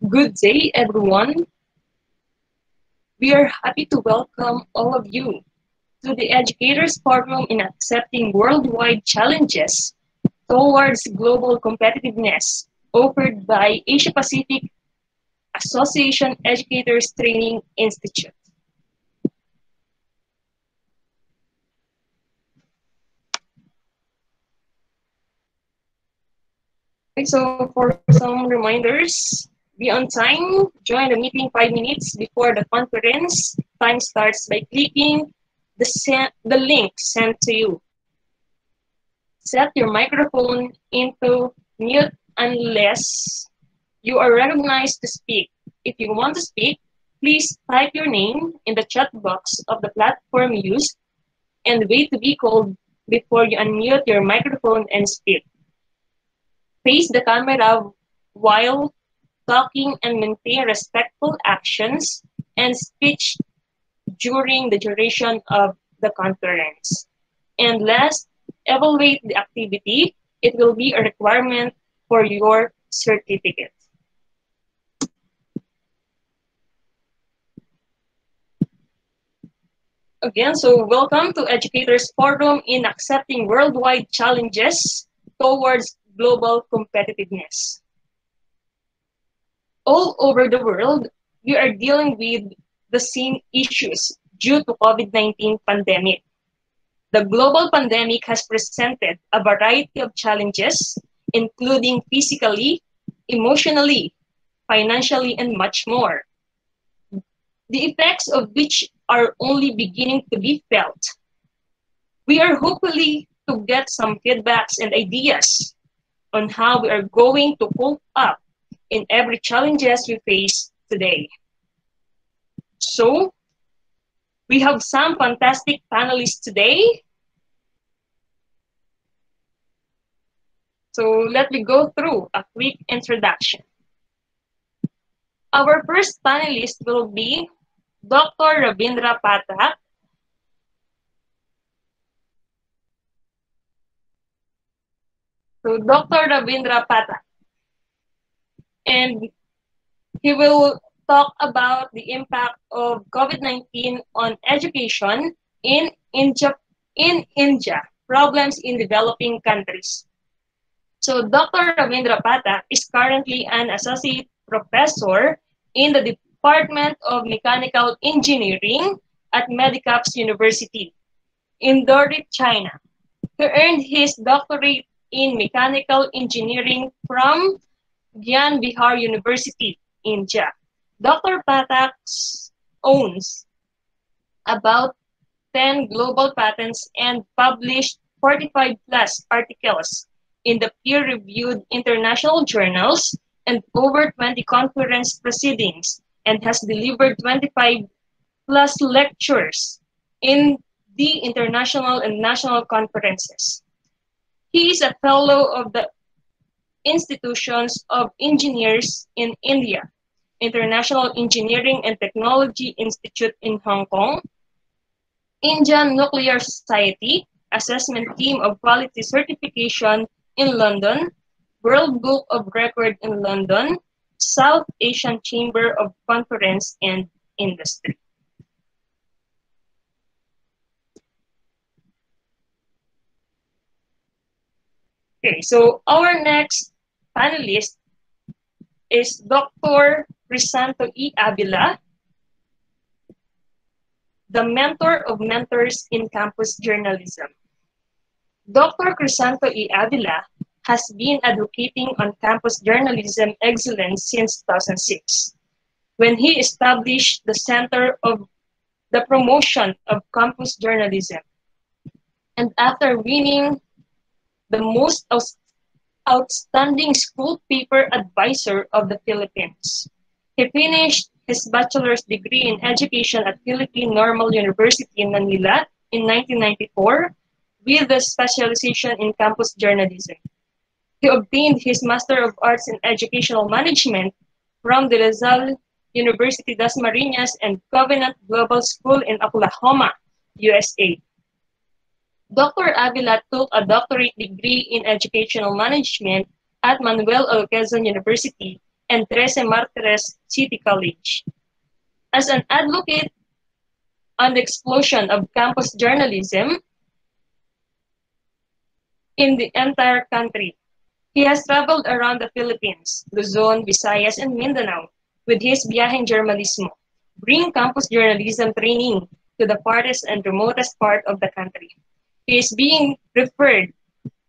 Good day, everyone. We are happy to welcome all of you to the Educators Forum in Accepting Worldwide Challenges Towards Global Competitiveness, offered by Asia Pacific Association Educators Training Institute. Okay, so for some reminders, be on time, join the meeting 5 minutes before the conference. Time starts by clicking the link sent to you. Set your microphone into mute unless you are recognized to speak. If you want to speak, please type your name in the chat box of the platform used and wait to be called before you unmute your microphone and speak. Face the camera while talking and maintain respectful actions and speech during the duration of the conference. And last, evaluate the activity. It will be a requirement for your certificate. Again, so welcome to Educators Forum in Accepting Worldwide Challenges Towards Global Competitiveness. All over the world, we are dealing with the same issues due to COVID-19 pandemic. The global pandemic has presented a variety of challenges, including physically, emotionally, financially, and much more, the effects of which are only beginning to be felt. We are hopefully to get some feedbacks and ideas on how we are going to cope up in every challenges we face today. So, we have some fantastic panelists today. So let me go through a quick introduction. Our first panelist will be Dr. Ravindra Pathak. So Dr. Ravindra Pathak. And he will talk about the impact of COVID-19 on education in India, problems in developing countries. So Dr. Ravindra Pathak is currently an associate professor in the Department of Mechanical Engineering at Medicaps University in Dorit, China. He earned his doctorate in mechanical engineering from Gyan Bihar University, India. Dr. Pathak owns about 10 global patents and published 45 plus articles in the peer-reviewed international journals and over 20 conference proceedings, and has delivered 25 plus lectures in the international and national conferences. He is a fellow of the Institutions of Engineers in India, International Engineering and Technology Institute in Hong Kong, Indian Nuclear Society, Assessment Team of Quality Certification in London, World Book of Record in London, South Asian Chamber of Conference and Industry. Okay, so our next panelist is Dr. Crisanto E. Avila, the mentor of mentors in campus journalism. Dr. Crisanto E. Avila has been advocating on campus journalism excellence since 2006, when he established the Center of the Promotion of Campus Journalism. And after winning the most outstanding school paper advisor of the Philippines, he finished his bachelor's degree in education at Philippine Normal University in Manila in 1994 with a specialization in campus journalism. He obtained his Master of Arts in Educational Management from the Rizal University Das Marinas and Covenant Global School in Oklahoma, USA. Dr. Avila took a doctorate degree in Educational Management at Manuel L. Quezon University and Trece Martires City College. As an advocate on the explosion of campus journalism in the entire country, he has traveled around the Philippines, Luzon, Visayas, and Mindanao with his Viajeng Journalismo, bring campus journalism training to the farthest and remotest part of the country. He is being referred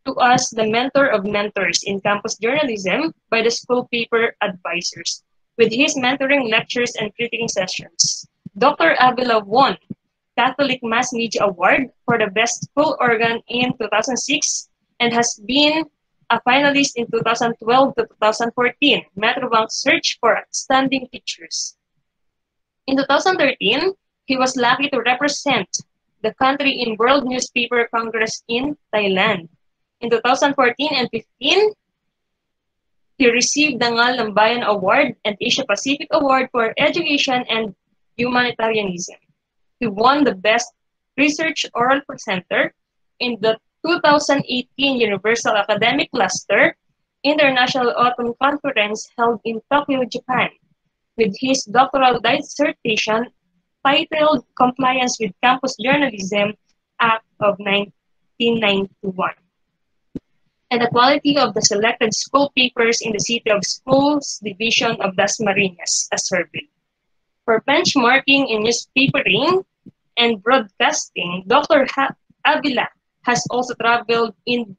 to as the mentor of mentors in campus journalism by the school paper advisors, with his mentoring lectures and critiquing sessions. Dr. Avila won Catholic Mass Media Award for the Best School Organ in 2006 and has been a finalist in 2012 to 2014 Metrobank Search for Outstanding Teachers. In 2013, he was lucky to represent the country in World Newspaper Congress in Thailand. In 2014 and 15, he received the Ngal ng Bayan Award and Asia Pacific Award for Education and Humanitarianism. He won the Best Research Oral Presenter in the 2018 Universal Academic Cluster International Autumn Conference held in Tokyo, Japan, with his doctoral dissertation titled Compliance with Campus Journalism Act of 1991. And the quality of the selected school papers in the City of Schools Division of Dasmariñas, a survey. For benchmarking in newspapering and broadcasting, Dr. Avila has also traveled in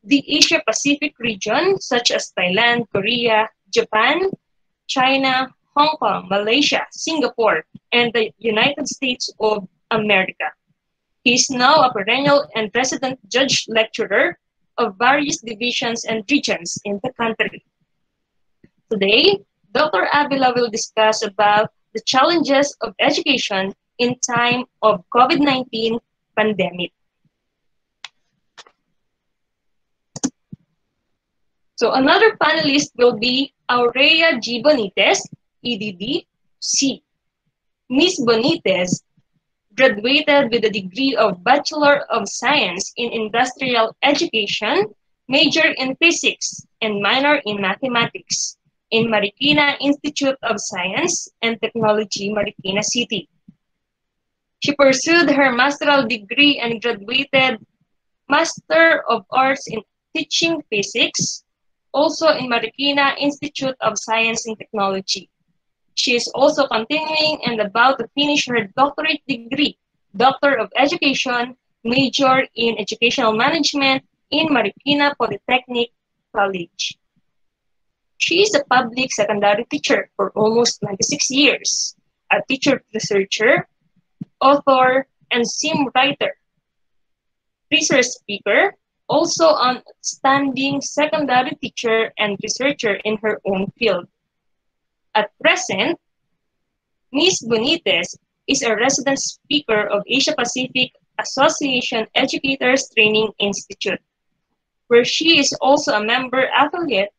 the Asia-Pacific region, such as Thailand, Korea, Japan, China, Hong Kong, Malaysia, Singapore, and the United States of America. He is now a perennial and resident judge lecturer of various divisions and regions in the country. Today, Dr. Avila will discuss about the challenges of education in time of COVID-19 pandemic. So another panelist will be Aurea G. Bonitez, EDD, C. Ms. Bonitez graduated with a degree of Bachelor of Science in Industrial Education, major in Physics, and minor in Mathematics in Marikina Institute of Science and Technology, Marikina City. She pursued her master's degree and graduated Master of Arts in Teaching Physics, also in Marikina Institute of Science and Technology. She is also continuing and about to finish her doctorate degree, Doctor of Education, major in Educational Management in Marikina Polytechnic College. She is a public secondary teacher for almost 26 years, a teacher researcher, author, and sim writer, research speaker, also an outstanding secondary teacher and researcher in her own field. At present, Ms. Bonitez is a resident speaker of Asia Pacific Association Educators Training Institute, where she is also a member affiliate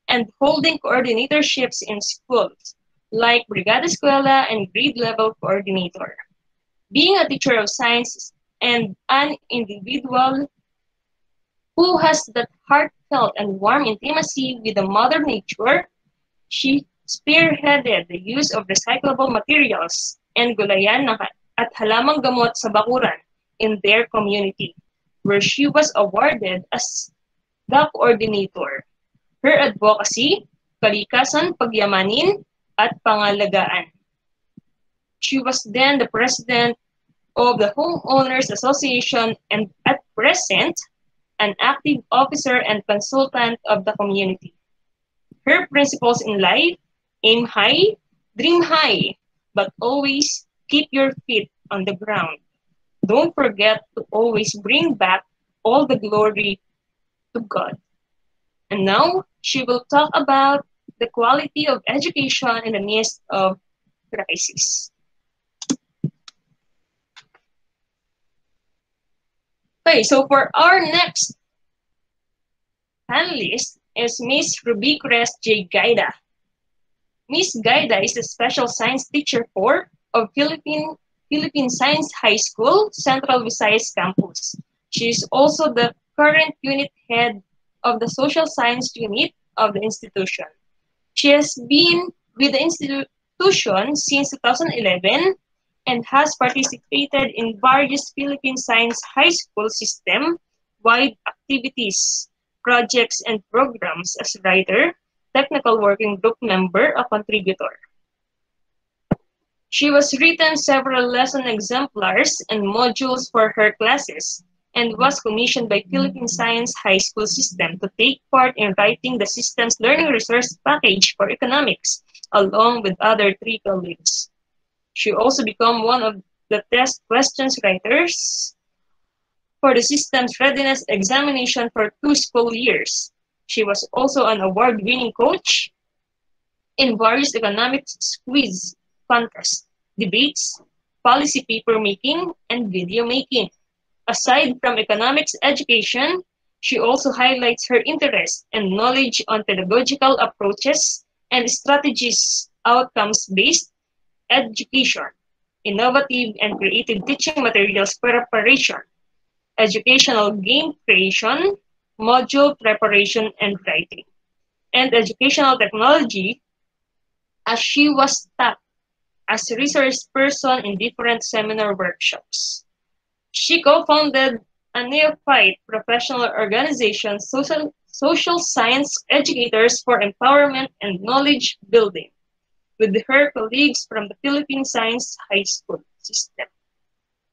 and holding coordinatorships in schools like Brigada Escuela and grade level coordinator. Being a teacher of science and an individual who has that heartfelt and warm intimacy with the Mother Nature, she spearheaded the use of recyclable materials and gulayan at halamang gamot sa bakuran in their community, where she was awarded as the coordinator. Her advocacy, kalikasan, pagyamanin, at pangalagaan. She was then the president of the Homeowners Association and at present, an active officer and consultant of the community. Her principles in life: aim high, dream high, but always keep your feet on the ground. Don't forget to always bring back all the glory to God. And now, she will talk about the quality of education in the midst of crisis. Okay, so for our next panelist is Ms. Ruby Crest J. Gaida. Ms. Gaida is a special science teacher of Philippine Science High School, Central Visayas Campus. She is also the current unit head of the Social Science Unit of the institution. She has been with the institution since 2011 and has participated in various Philippine Science High School system-wide activities, projects, and programs as writer, technical working group member, a contributor. She was written several lesson exemplars and modules for her classes and was commissioned by Philippine Science High School System to take part in writing the system's learning resource package for economics, along with other three colleagues. She also became one of the test questions writers for the system's readiness examination for 2 school years. She was also an award-winning coach in various economics quiz contests, debates, policy paper making, and video making. Aside from economics education, she also highlights her interest and knowledge on pedagogical approaches and strategies, outcomes-based education, innovative and creative teaching materials preparation, educational game creation, module preparation and writing, and educational technology, as she was tapped as a resource person in different seminar workshops. She co-founded a neophyte professional organization, Social Science Educators for Empowerment and Knowledge Building, with her colleagues from the Philippine Science High School system.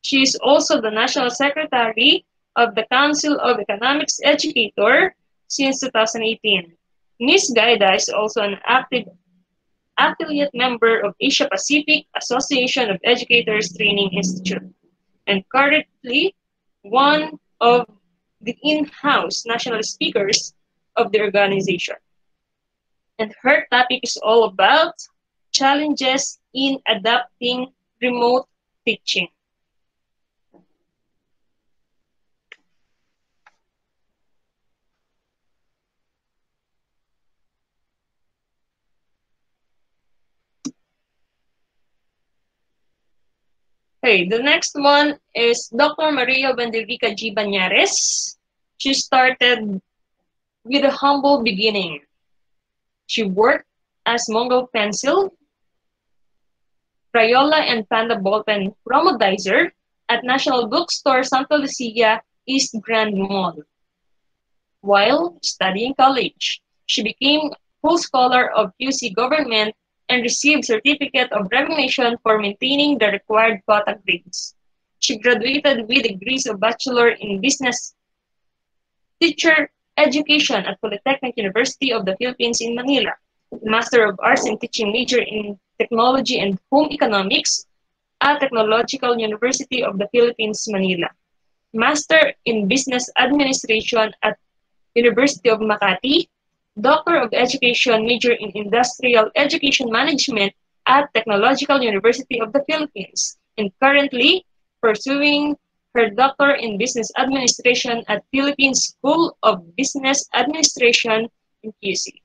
She is also the National Secretary of the Council of Economics Educator since 2018. Ms. Gaida is also an active affiliate member of Asia Pacific Association of Educators Training Institute and currently one of the in-house national speakers of the organization. And her topic is all about challenges in adapting remote teaching. Okay, the next one is Dr. Maria Vandevica G. Banyares. She started with a humble beginning. She worked as Mongol Pencil, Crayola, and Panda Ballpen promodizer at National Bookstore Santa Lucia East Grand Mall. While studying college, she became full scholar of QC government and received certificate of recognition for maintaining the required quota grades. She graduated with degrees of Bachelor in Business Teacher Education at Polytechnic University of the Philippines in Manila, Master of Arts in Teaching major in Technology and Home Economics at Technological University of the Philippines, Manila, Master in Business Administration at University of Makati, Doctor of Education major in Industrial Education Management at Technological University of the Philippines, and currently pursuing her Doctor in Business Administration at Philippine School of Business Administration in QC.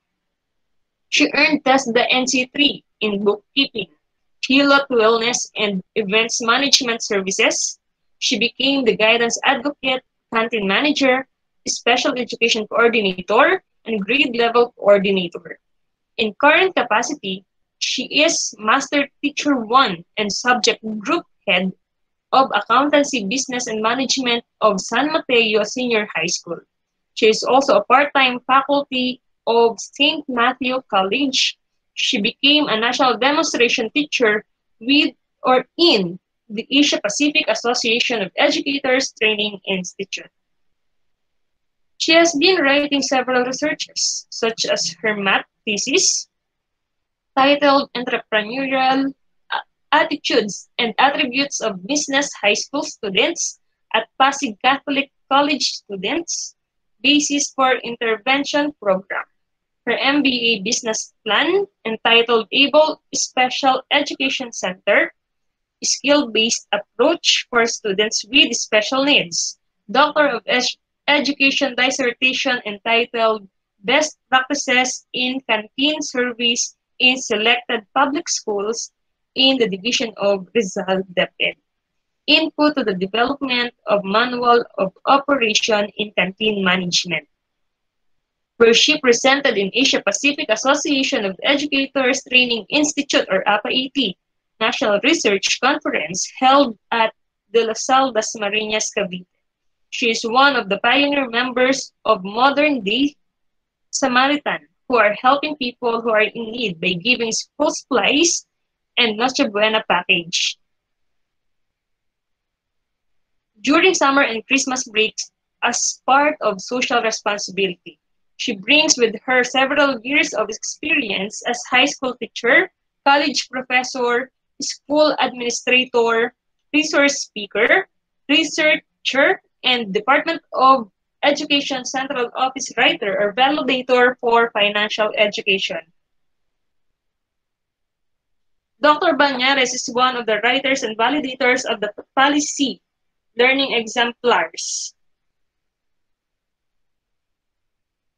She earned the NC3 in bookkeeping, Hilot Wellness and Events Management Services. She became the guidance advocate, canteen manager, special education coordinator, and grade level coordinator. In current capacity, she is Master Teacher 1 and Subject Group Head of Accountancy, Business, and Management of San Mateo Senior High School. She is also a part-time faculty of St. Matthew College. She became a national demonstration teacher with or in the Asia Pacific Association of Educators Training Institute. She has been writing several researches, such as her math thesis, titled Entrepreneurial Attitudes and Attributes of Business High School Students at Pasig Catholic College Students, Basis for Intervention Program. Her MBA business plan, entitled Able Special Education Center, Skill-Based Approach for Students with Special Needs, Doctor of Education dissertation entitled Best Practices in Canteen Service in Selected Public Schools in the Division of Rizal DepEd. Input to the Development of Manual of Operation in Canteen Management. where she presented in Asia Pacific Association of Educators Training Institute or APAETI National Research Conference held at De La Salle, Dasmariñas, Cavite. She is one of the pioneer members of Modern Day Samaritan, who are helping people who are in need by giving school supplies and Noche Buena package. During summer and Christmas breaks, as part of social responsibility, she brings with her several years of experience as high school teacher, college professor, school administrator, resource speaker, researcher, and Department of Education Central Office writer or validator for financial education. Dr. Banyares is one of the writers and validators of the policy learning exemplars,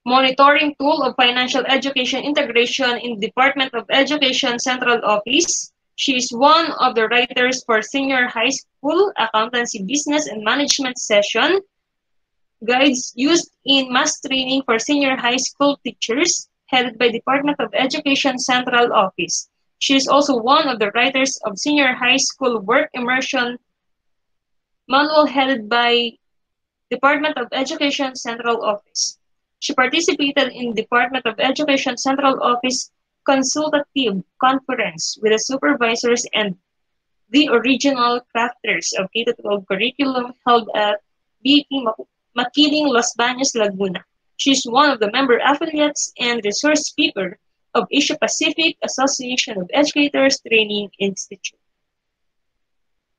monitoring tool of financial education integration in Department of Education Central Office. She is one of the writers for senior high school accountancy business and management session guides used in mass training for senior high school teachers headed by Department of Education Central Office. She is also one of the writers of senior high school work immersion manual headed by Department of Education Central Office. She participated in Department of Education Central Office consultative conference with the supervisors and the original crafters of K-12 curriculum held at BP Makiling, Los Baños, Laguna. She is one of the member affiliates and resource speaker of Asia Pacific Association of Educators Training Institute.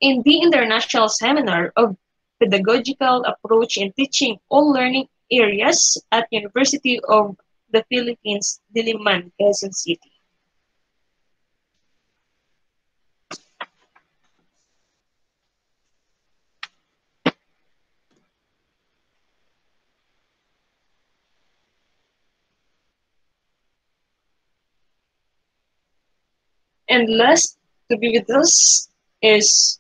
In the International Seminar of Pedagogical Approach in Teaching All Learning Areas at University of the Philippines, Diliman, Quezon City. And last to be with us is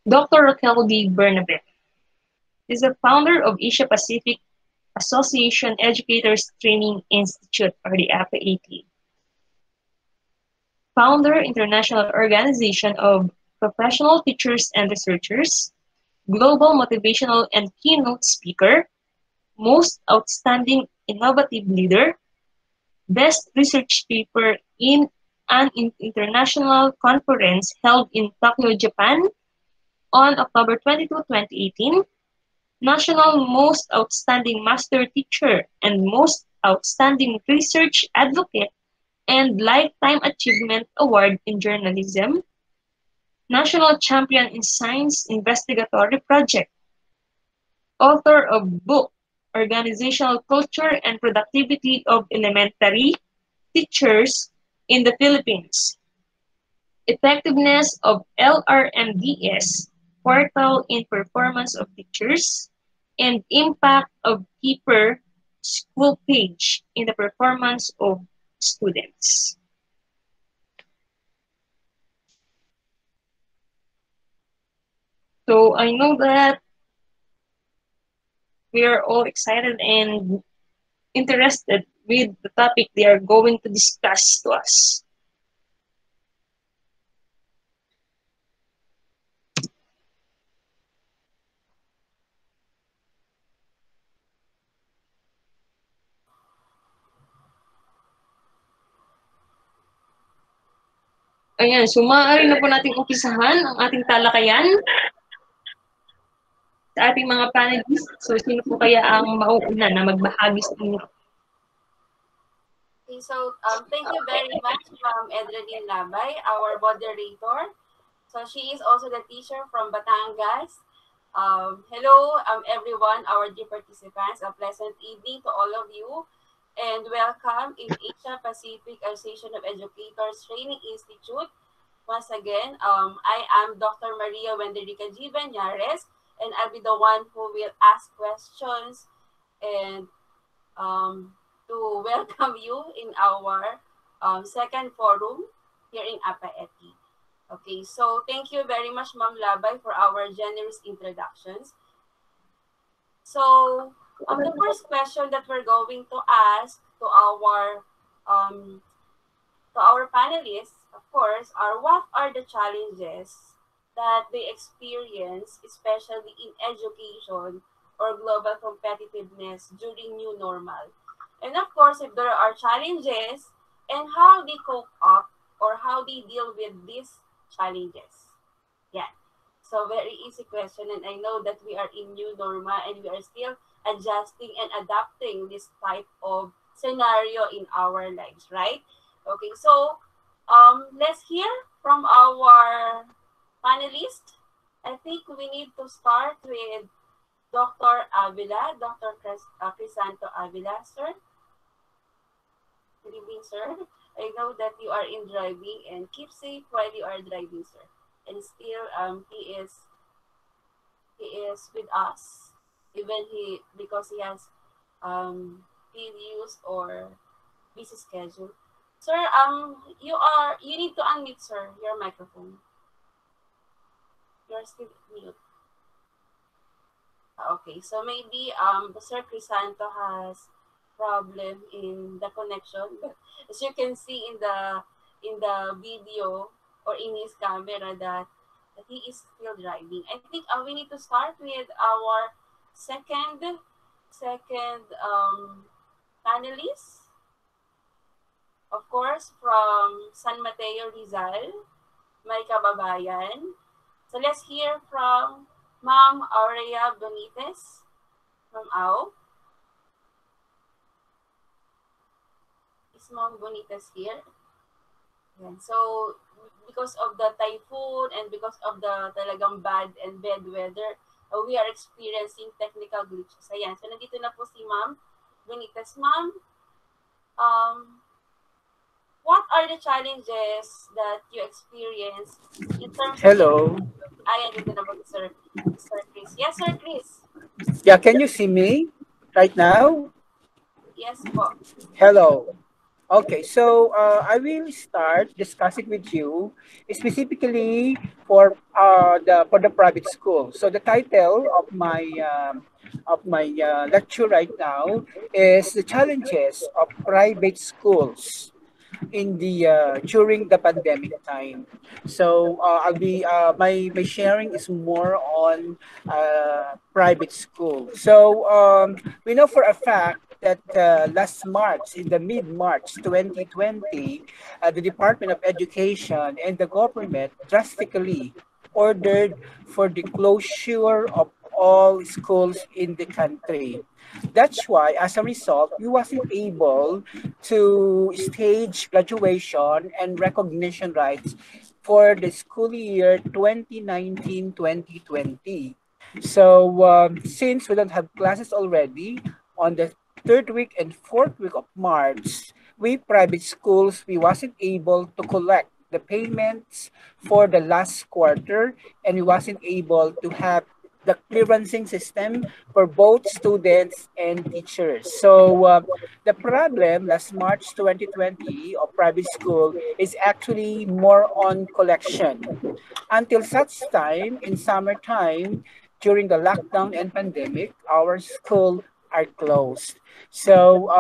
Dr. Raquel D. Bernabé. Is the founder of Asia Pacific Association Educators Training Institute, or the APAETI. Founder, International Organization of Professional Teachers and Researchers, Global Motivational and Keynote Speaker, Most Outstanding Innovative Leader, Best Research Paper in an international conference held in Tokyo, Japan on October 22, 2018, National Most Outstanding Master Teacher and Most Outstanding Research Advocate and Lifetime Achievement Award in Journalism, National Champion in Science Investigatory Project, author of book Organizational Culture and Productivity of Elementary Teachers in the Philippines, Effectiveness of LRMDS, Portal in Performance of Teachers, and Impact of Keeper School Page in the Performance of Students. So I know that we are all excited and interested with the topic they are going to discuss to us. Ayan, so maaari na po nating umpisahan ang ating talakayan sa ating mga panelists. So, sino po kaya ang mauuna na magbahagi sa inyo? Okay, so thank you very much, Ma'am Edreline Labay, our moderator. So she is also the teacher from Batangas. Hello, everyone, our dear participants. A pleasant evening to all of you, and welcome in Asia Pacific Association of Educators Training Institute. Once again, I am Dr. Maria Wenderica G. Banyares, and I'll be the one who will ask questions and to welcome you in our second forum here in APAETI. Okay, so thank you very much, Ma'am Labay, for our generous introductions. So, the first question that we're going to ask um, to our panelists, of course, are what are the challenges that they experience, especially in education or global competitiveness during new normal? And of course, if there are challenges, and how they cope up or how they deal with these challenges. Yeah. So very easy question, and I know that we are in new normal and we are still adjusting and adapting this type of scenario in our lives, right? Okay, so let's hear from our panelists. I think we need to start with Dr. Avila, Dr. Crisanto Avila, sir. Good evening, sir. I know that you are in driving and keep safe while you are driving, sir. And still, he is with us, even he because he has previews or busy schedule. Sir, you need to unmute, sir, your microphone. You're still mute. Okay, so maybe Sir Crisanto has problem in the connection, but as you can see in the video or in his camera that he is still driving. I think we need to start with our second panelist, of course, from San Mateo Rizal, my kababayan. So let's hear from Ma'am Aurea Benitez from AO. Is Ma'am Benitez here? Yan. So, because of the typhoon and because of the talagang bad and bad weather, we are experiencing technical glitches. Ayan. So, nandito na po si Ma'am Benitez. Ma'am, um, what are the challenges that you experience in terms of Hello. education? Ayan, dito na po si Sir Chris. Yes, Sir Chris. Yeah, can you see me right now? Yes po. Hello. Okay, so I will start discussing with you specifically for the private school. So the title of my lecture right now is the challenges of private schools in the during the pandemic time. So I'll be my sharing is more on private school. So we know for a fact that last March, in the mid March 2020, the Department of Education and the government drastically ordered for the closure of all schools in the country. That's why, as a result, we wasn't able to stage graduation and recognition rites for the school year 2019-2020. So, since we don't have classes already on the third week and fourth week of March, we private schools, we wasn't able to collect the payments for the last quarter, and we wasn't able to have the clearancing system for both students and teachers. So the problem last March 2020 of private school is actually more on collection. Until such time, in summertime, during the lockdown and pandemic, our school are closed. So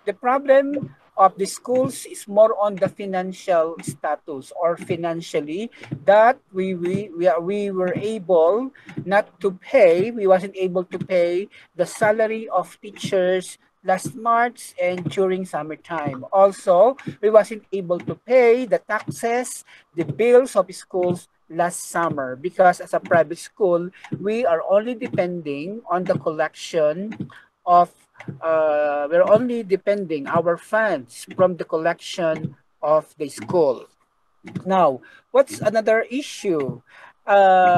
the problem of the schools is more on the financial status or financially that we were able not to pay, we wasn't able to pay the salary of teachers last March and during summertime. Also, we wasn't able to pay the taxes, the bills of schools last summer because as a private school, we are only depending on the collection of we're only depending our funds from the collection of the school. Now, what's another issue?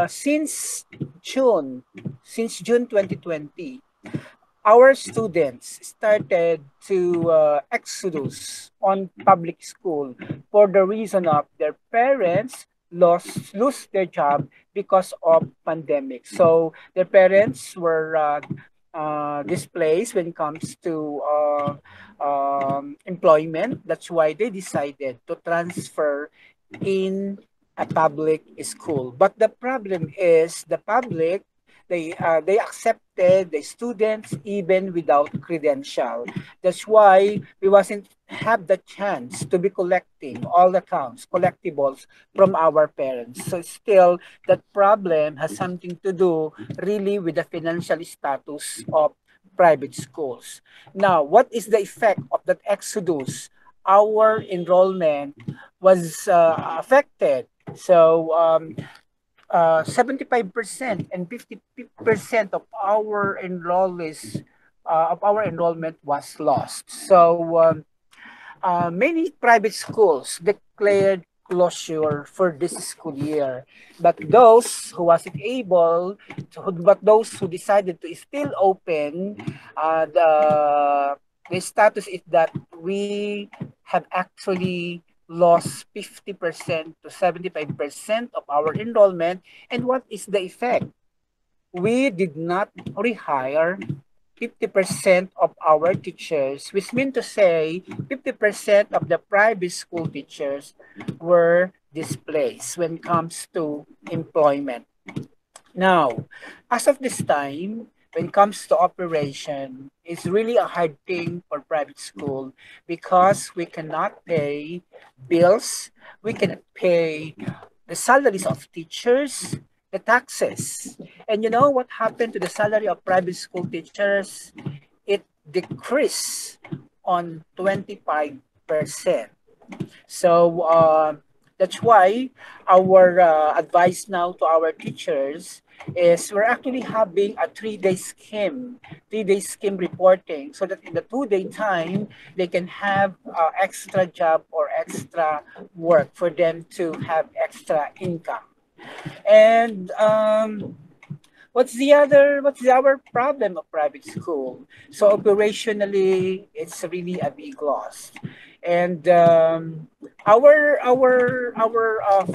Since June, since June 2020, our students started to exodus on public school for the reason of their parents lose their job because of pandemic. So their parents were displaced when it comes to employment. That's why they decided to transfer in a public school. But the problem is the public They accepted the students even without credential. That's why we wasn't have the chance to be collecting all accounts, collectibles from our parents. So still, that problem has something to do really with the financial status of private schools. Now, what is the effect of that exodus? Our enrollment was affected. So 75% and 50% of our enrollment was lost. So many private schools declared closure for this school year, but those who wasn't able, but those who decided to still open, the status is that we have actually lost 50% to 75% of our enrollment. And what is the effect? We did not rehire 50% of our teachers, which means to say 50% of the private school teachers were displaced when it comes to employment. Now, as of this time, when it comes to operation, it's really a hard thing for private school because we cannot pay bills, we cannot pay the salaries of teachers, the taxes. And you know what happened to the salary of private school teachers? It decreased on 25%. So that's why our advice now to our teachers is we're actually having a 3-day scheme reporting so that in the 2-day time, they can have extra job or extra work for them to have extra income. And what's the other problem of private school? So operationally, it's really a big loss. And our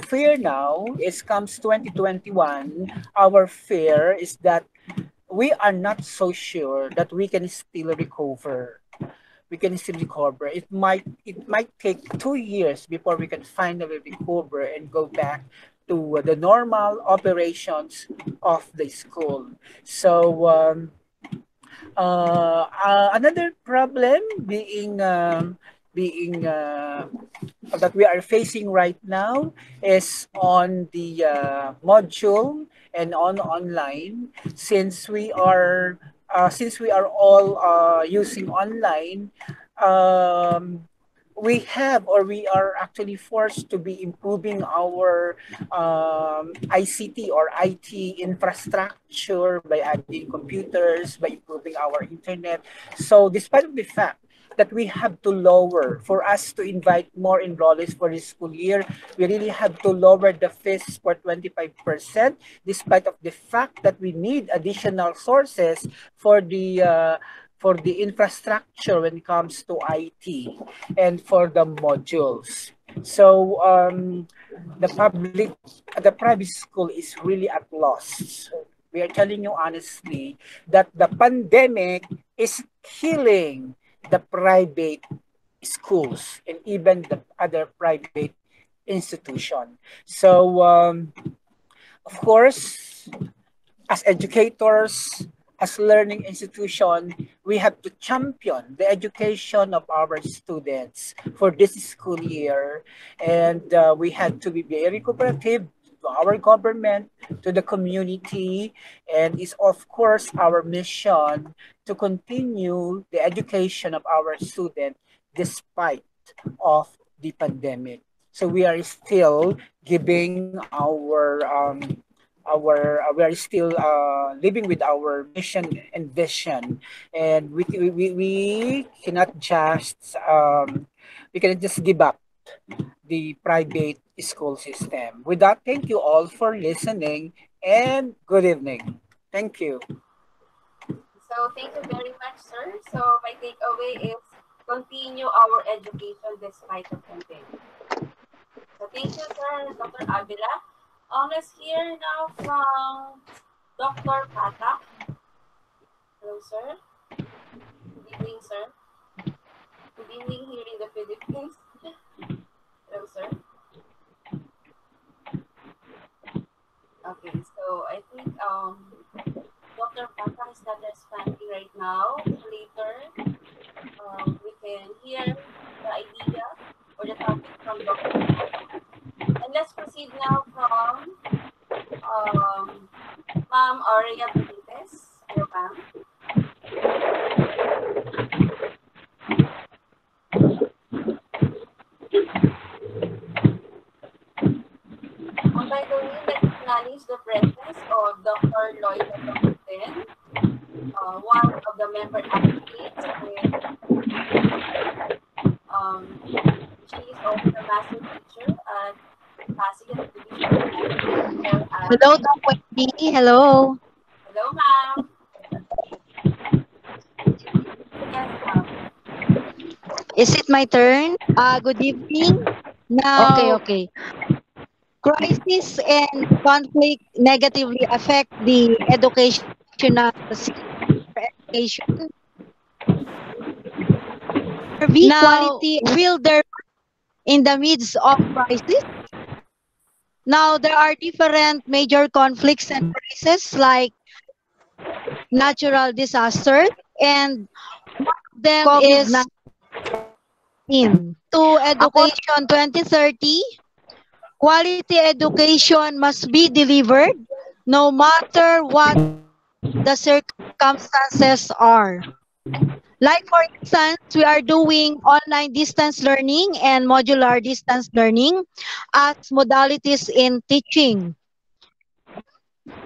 fear now is comes 2021. Our fear is that we are not so sure that we can still recover. We can still recover. It might take 2 years before we can finally recover and go back to the normal operations of the school. So another problem being that we are facing right now is on the module and on online since we are all using online. um, we have or we are actually forced to be improving our ICT or IT infrastructure by adding computers, by improving our internet. So despite of the fact that we have to lower for us to invite more enrollees for this school year, we really have to lower the fees for 25%, despite of the fact that we need additional sources for the infrastructure when it comes to IT and for the modules. So the private school is really at loss. We are telling you honestly that the pandemic is killing the private schools and even the other private institution. So of course, as educators, as learning institution, we have to champion the education of our students for this school year. And we have to be very cooperative to our government, to the community, and it's of course our mission to continue the education of our students despite of the pandemic. So we are still giving we are still living with our mission and vision, and we cannot just we cannot just give up the private school system. With that, thank you all for listening and good evening. Thank you. So thank you very much, sir. So my takeaway is continue our education despite the pandemic. So thank you, sir, Dr. Avila. Let's hear now from Dr. Pata. Hello, sir. Good evening, sir. Good evening here in the Philippines. Hello, sir. Okay, so I think proceed now from Ma'am Aurea Benitez. Hello, ma'am. By the way, let's acknowledge the presence of Dr. Lloyd Atamaten, one of the member advocates with um, she is also a master teacher at Pasig at the Division of Pasig as well as Hello, Doc Wendy. Hello. hello ma'am. Yes, ma'am. Is it my turn? Good evening. Okay, Now, okay. crisis and conflict negatively affect the educational system or education. Now, will there in the midst of crisis? Now, there are different major conflicts and crises like natural disasters, and them is COVID-19. To Education 2030, quality education must be delivered no matter what the circumstances are. Like for instance, we are doing online distance learning and modular distance learning as modalities in teaching.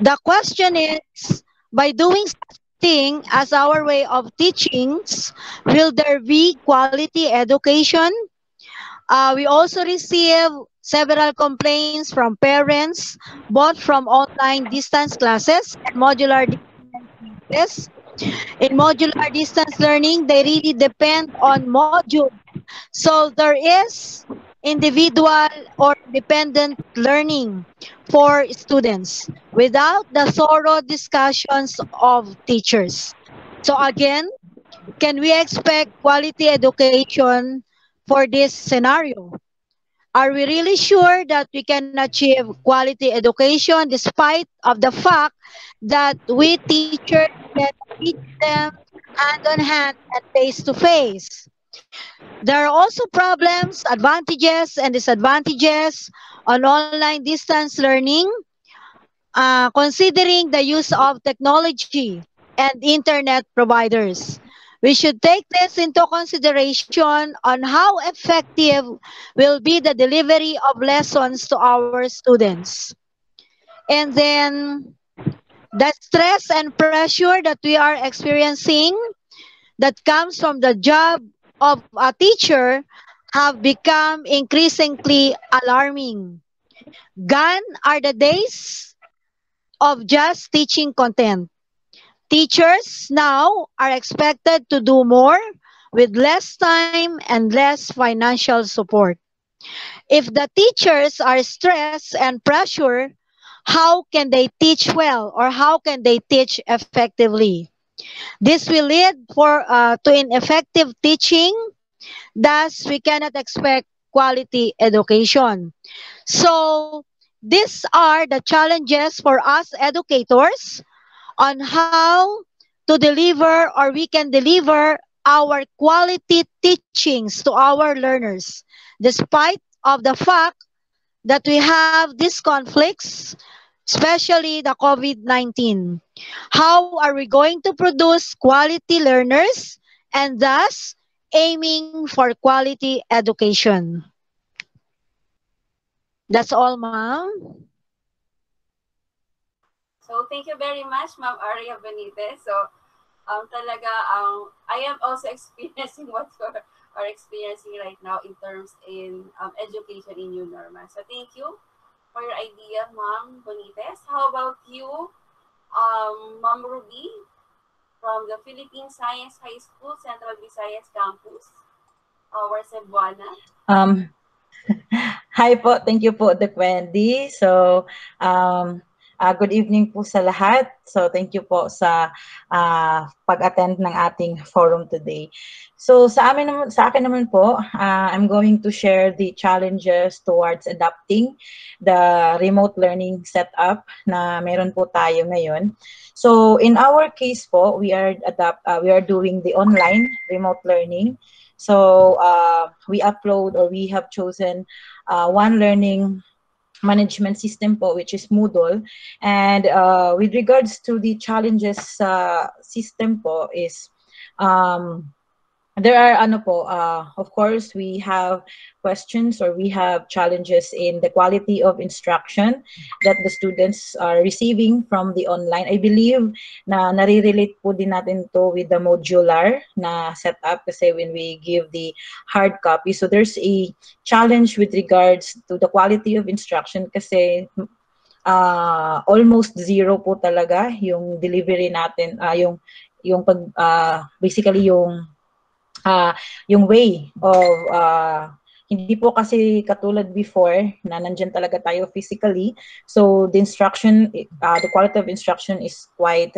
The question is, by doing such thing as our way of teachings, will there be quality education? We also receive several complaints from parents, both from online distance classes and modular distance classes. In modular distance learning, they really depend on modules. So there is individual or independent learning for students without the thorough discussions of teachers. So again, can we expect quality education for this scenario? Are we really sure that we can achieve quality education despite of the fact that we teachers can teach them hand on hand and face to face? There are also problems, advantages, and disadvantages on online distance learning, considering the use of technology and internet providers. We should take this into consideration on how effective will be the delivery of lessons to our students. And then the stress and pressure that we are experiencing that comes from the job of a teacher have become increasingly alarming. Gone are the days of just teaching content. Teachers now are expected to do more with less time and less financial support. If the teachers are stressed and pressured, how can they teach well or how can they teach effectively? This will lead to ineffective teaching. Thus, we cannot expect quality education. So, these are the challenges for us educators on how to deliver or we can deliver our quality teachings to our learners despite of the fact that we have these conflicts, especially the COVID-19. How are we going to produce quality learners and thus aiming for quality education? That's all, ma'am. So thank you very much, Ma'am Aria Benitez. So talaga I am also experiencing what you are experiencing right now in terms in education in new normal. So thank you for your idea, Ma'am Benitez. How about you, Ma'am Ruby from the Philippine Science High School Central Visayas Campus, our Cebuana? Um, Hi po, thank you po, Doc Wendy. So, good evening po sa lahat. So, thank you po sa pag-attend ng ating forum today. So, sa akin naman po, I'm going to share the challenges towards adapting the remote learning setup na meron po tayo ngayon. So, in our case po, we are doing the online remote learning. So we upload or we have chosen one learning management system po, which is Moodle. And with regards to the challenges system po is, there are ano po, of course, we have questions or we have challenges in the quality of instruction that the students are receiving from the online. I believe na nare-relate po din natin to with the modular na setup kasi when we give the hard copy. So there's a challenge with regards to the quality of instruction kasi almost zero po talaga yung delivery natin, yung pag basically uh, yung way of hindi po kasi katulad before na nandyan talaga tayo physically. So the instruction, the quality of instruction is quite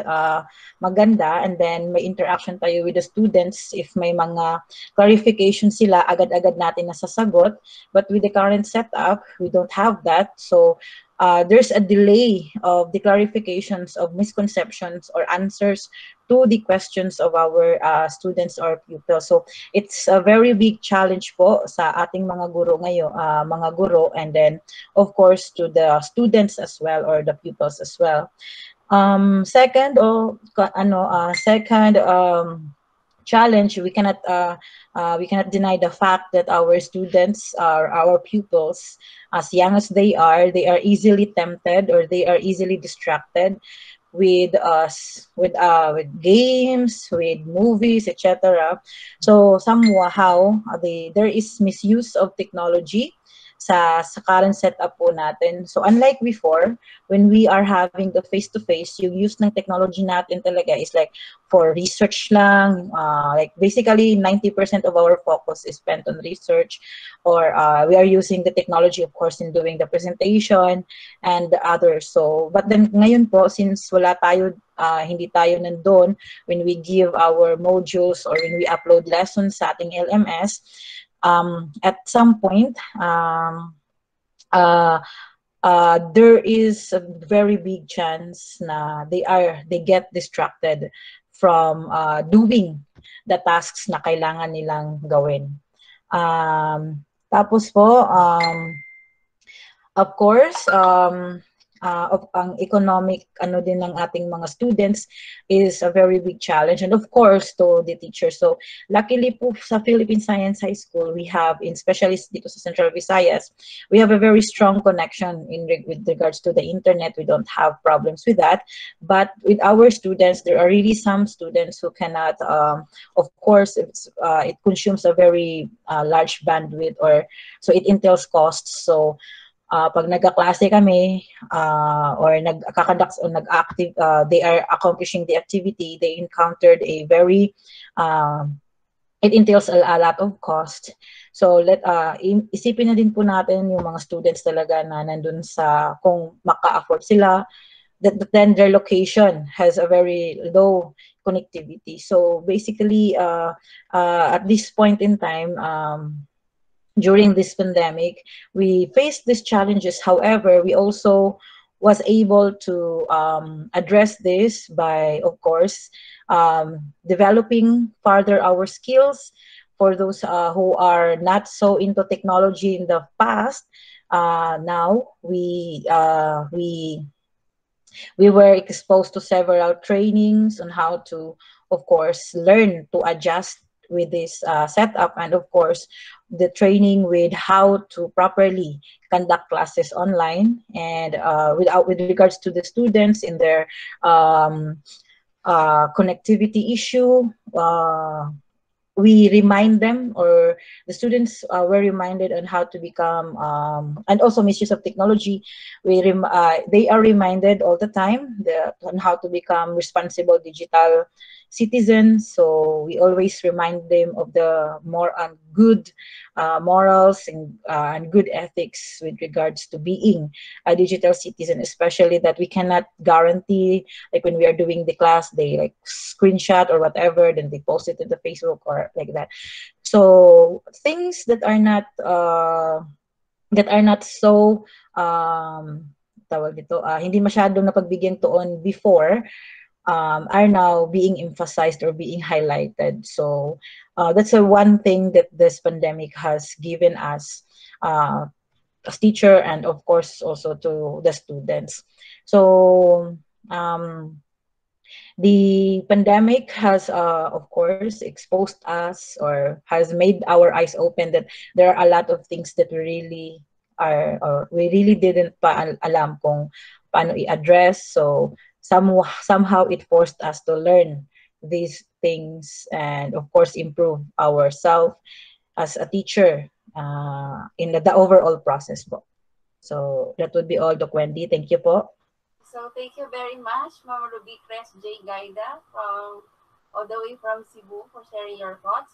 maganda, and then may interaction tayo with the students. If may mga clarification sila, agad-agad natin nasasagot. But with the current setup, we don't have that. So there's a delay of the clarifications of misconceptions or answers to the questions of our students or pupils. So it's a very big challenge po sa ating mga guro ngayon, mga guro, and then of course to the students as well or the pupils as well. Second, challenge, we cannot deny the fact that our students, our pupils, as young as they are easily tempted or they are easily distracted with us with games, with movies, etc. So somehow there is misuse of technology sa current setup po natin. So unlike before, when we are having the face-to-face, yung use ng technology natin talaga is like for research lang. Like basically 90% of our focus is spent on research, or we are using the technology, of course, in doing the presentation and the others. So, but then ngayon po, since wala tayo, hindi tayo nandun when we give our modules or when we upload lessons sa ating LMS, at some point, there is a very big chance na they get distracted from doing the tasks na kailangan nilang gawin. Tapos po, of course, ang economic ano din ng ating mga students is a very big challenge, and of course to the teachers. So luckily po sa Philippine Science High School, we have, in specialist dito sa Central Visayas, we have a very strong connection with regards to the internet. We don't have problems with that, but with our students, there are really some students who cannot, of course, it consumes a very large bandwidth, or so it entails costs. So pag nagka-klase kami, or nagka-conduct or nag-active, they are accomplishing the activity, they encountered a very, it entails a lot of cost. So isipin na din po natin yung mga students talaga na nandun sa, kung maka-afford sila, that then their location has a very low connectivity. So basically, at this point in time, during this pandemic, we faced these challenges. However, we also was able to address this by, of course, developing further our skills for those who are not so into technology in the past. Now we were exposed to several trainings on how to, of course, learn to adjust with this setup, and of course the training with how to properly conduct classes online, and with regards to the students in their connectivity issue, we remind them, or the students were reminded on how to become, and also misuse of technology. They are reminded all the time on how to become responsible digital citizens. So we always remind them of the more good morals and good ethics with regards to being a digital citizen, especially that we cannot guarantee, like when we are doing the class, they like screenshot or whatever, then they post it to the Facebook or like that. So things that are not so tawag dito, hindi masyadong napagbigyan tuon before, are now being emphasized or being highlighted. So that's one thing that this pandemic has given us, as teacher, and of course also to the students. So the pandemic has, of course, exposed us or has made our eyes open that there are a lot of things that we really are, or we really didn't pa alam kung paano i-address. So somehow it forced us to learn these things and of course improve ourselves as a teacher in the overall process po. So that would be all, Doc Wendy. Thank you po. So thank you very much, Mama Ruby Cres J. Gaida, from all the way from Cebu, for sharing your thoughts.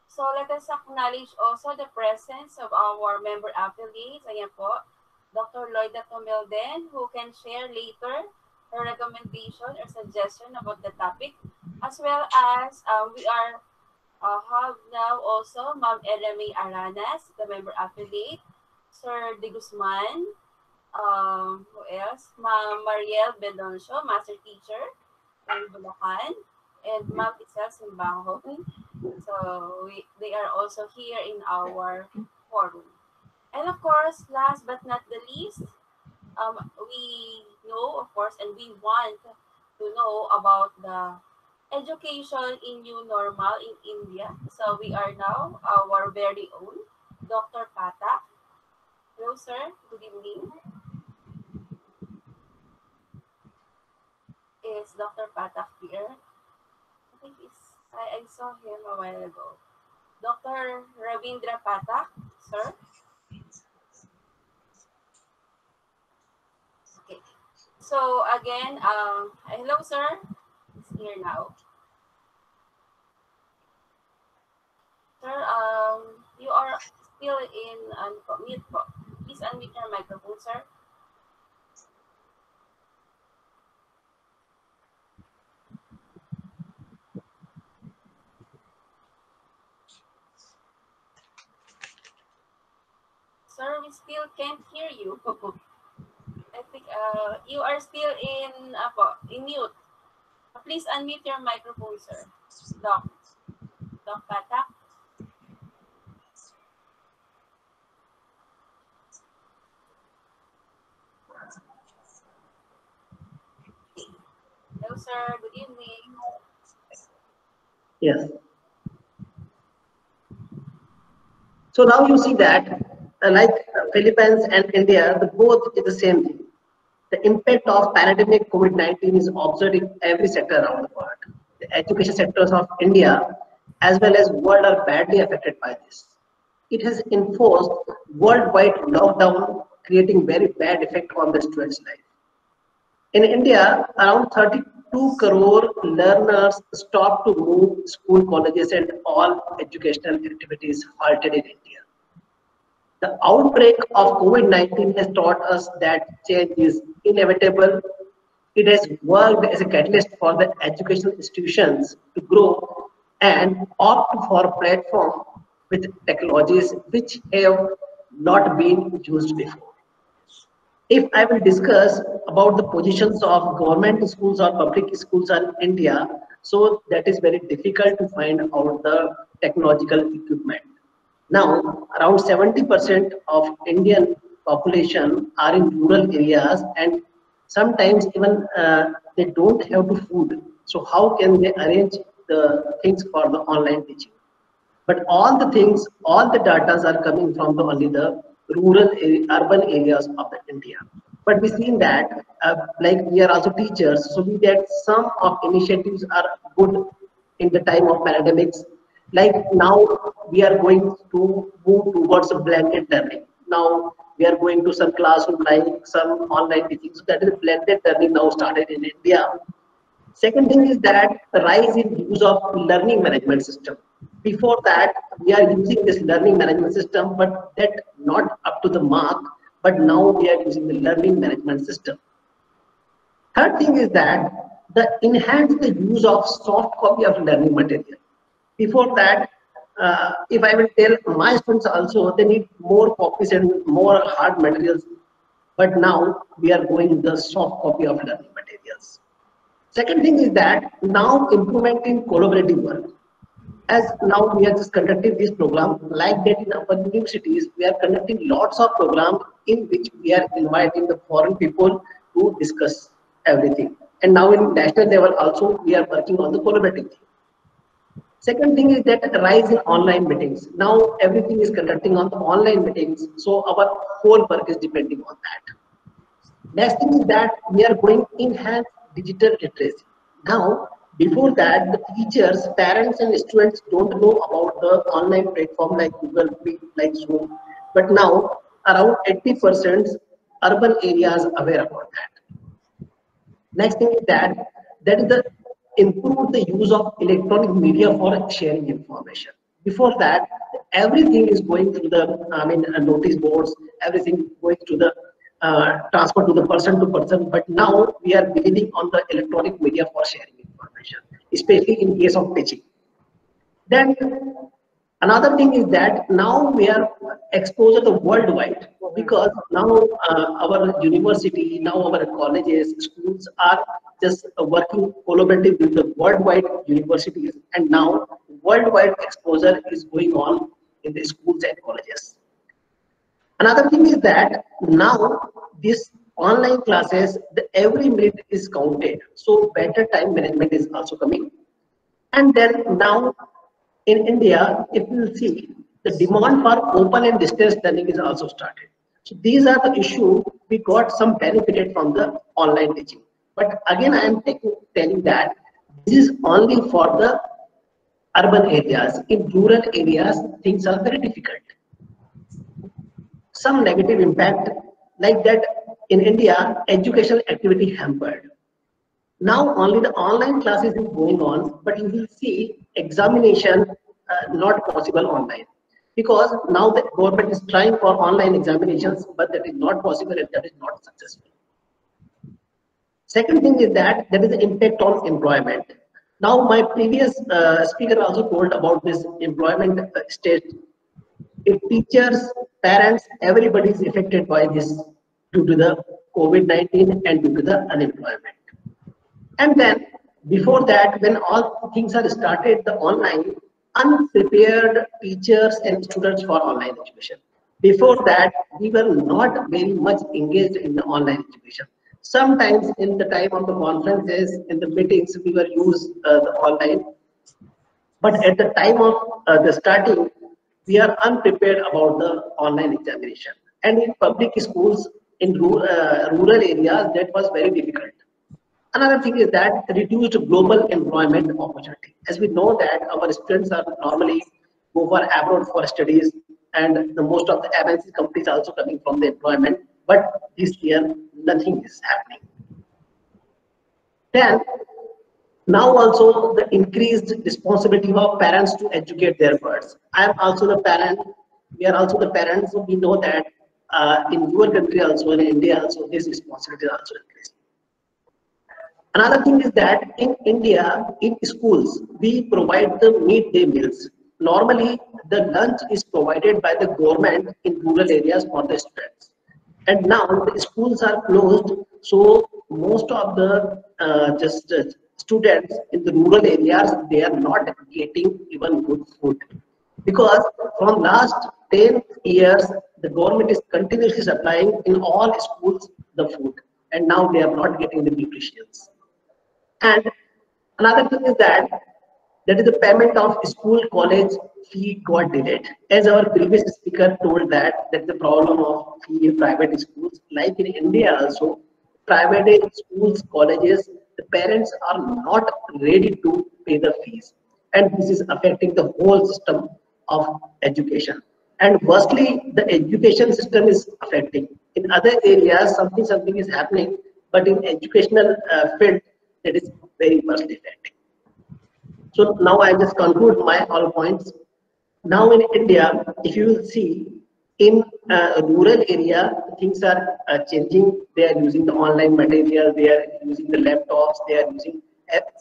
So let us acknowledge also the presence of our member affiliates. Ayan po, Dr. Lloyda Tomelden, who can share later her recommendation or suggestion about the topic, as well as we are have now also Ma'am Elame Aranas, the member affiliate, Sir De Guzman, who else? Ma'am Mariel Bedoncio, master teacher in Bulacan, and Ma'am Isel Simbahon. So they are also here in our forum. And of course, last but not the least, we know, of course, and we want to know about the education in new normal in India. So we are now our very own Dr. Patak. Hello, sir. Good evening. Is Dr. Patak here? I think I saw him a while ago. Dr. Ravindra Patak, sir. Okay. So again, hello, sir. He's here now. Sir, you are still in mute. Please unmute your microphone, sir. Sir, we still can't hear you. I think you are still in mute. Please unmute your microphone, sir. Doc Patak. Hello, sir. Good evening. Yes. So now you see that, Philippines and India, the both is the same thing. The impact of pandemic COVID-19 is observed in every sector around the world. The education sectors of India as well as world are badly affected by this. It has enforced worldwide lockdown, creating very bad effect on the students' life. In India, around 32 crore learners stopped to move school, colleges, and all educational activities halted in India. The outbreak of COVID-19 has taught us that change is inevitable. It has worked as a catalyst for the educational institutions to grow and opt for platform with technologies which have not been used before. If I will discuss about the positions of government schools or public schools in India, so that is very difficult to find out the technological equipment. Now, around 70% of Indian population are in rural areas, and sometimes even they don't have the food. So how can they arrange the things for the online teaching? But all the things, all the data are coming from the only the rural, urban areas of the India. But we seen that, like we are also teachers, so we get some of initiatives are good in the time of pandemics. Like now we are going to move towards a blended learning. Now we are going to some classroom like some online teaching. So that is blended learning now started in India. Second thing is that the rise in use of learning management system. Before that, we are using this learning management system, but that not up to the mark. But now we are using the learning management system. Third thing is that the enhance the use of soft copy of learning material. Before that, if I will tell my students also, they need more copies and more hard materials. But now we are going the soft copy of learning materials. Second thing is that now improvement in collaborative work. As now we are just conducting this program, like that in our universities, we are conducting lots of programs in which we are inviting the foreign people to discuss everything. And now in national level also, we are working on the collaborative thing. Second thing is that rise in online meetings. Now everything is conducting on the online meetings, so our whole work is depending on that. Next thing is that we are going enhance digital literacy. Now, before that, the teachers, parents, and students don't know about the online platform like Google Meet, like Zoom. But now, around 80% urban areas aware about that. Next thing is that is the improve the use of electronic media for sharing information. Before that, everything is going through the notice boards, everything going through the transfer to the person to person. But now we are believing on the electronic media for sharing information, especially in case of teaching. Then another thing is that now we are exposed to worldwide because now our university, now our colleges, schools are just working collaborative with the worldwide universities, and now worldwide exposure is going on in the schools and colleges. Another thing is that now this online classes, every minute is counted, so better time management is also coming. And then now in India, if you see, the demand for open and distance learning is also started. So these are the issues we got some benefited from the online teaching. But again, I am telling that this is only for the urban areas. In rural areas, things are very difficult. Some negative impact like that in India, educational activity hampered. Now only the online classes is going on, but you will see examination not possible online because now the government is trying for online examinations, but that is not possible and that is not successful. Second thing is that there is an impact on employment. Now my previous speaker also told about this employment state. If teachers, parents, everybody is affected by this due to the COVID-19 and due to the unemployment. And then before that, when all things are started, the online, unprepared teachers and students for online education. Before that, we were not very much engaged in the online education. Sometimes in the time of the conferences, in the meetings, we were used the online. But at the time of the starting, we are unprepared about the online examination. And in public schools, in rural areas, that was very difficult. Another thing is that reduced global employment opportunity. As we know that our students are normally go for abroad for studies, and the most of the MNC companies are also coming from the employment. But this year, nothing is happening. Then now also the increased responsibility of parents to educate their birds. I am also the parent. We are also the parents, so we know that in your country also, in India also, this responsibility is also increased. Another thing is that in India, in schools, we provide the midday meals. Normally, the lunch is provided by the government in rural areas for the students. And now the schools are closed, so most of the students in the rural areas, they are not getting even good food. Because from last 10 years, the government is continuously supplying in all schools the food. And now they are not getting the nutrition. And another thing is that is the payment of school college fee got delayed. As our previous speaker told that's the problem of fee in private schools. Like in India also, private schools, colleges, the parents are not ready to pay the fees. And this is affecting the whole system of education. And firstly, the education system is affecting. In other areas, something is happening, but in educational field, that is very much affecting. So now I just conclude my all points. Now in India, if you will see, in rural area, things are changing. They are using the online material, they are using the laptops, they are using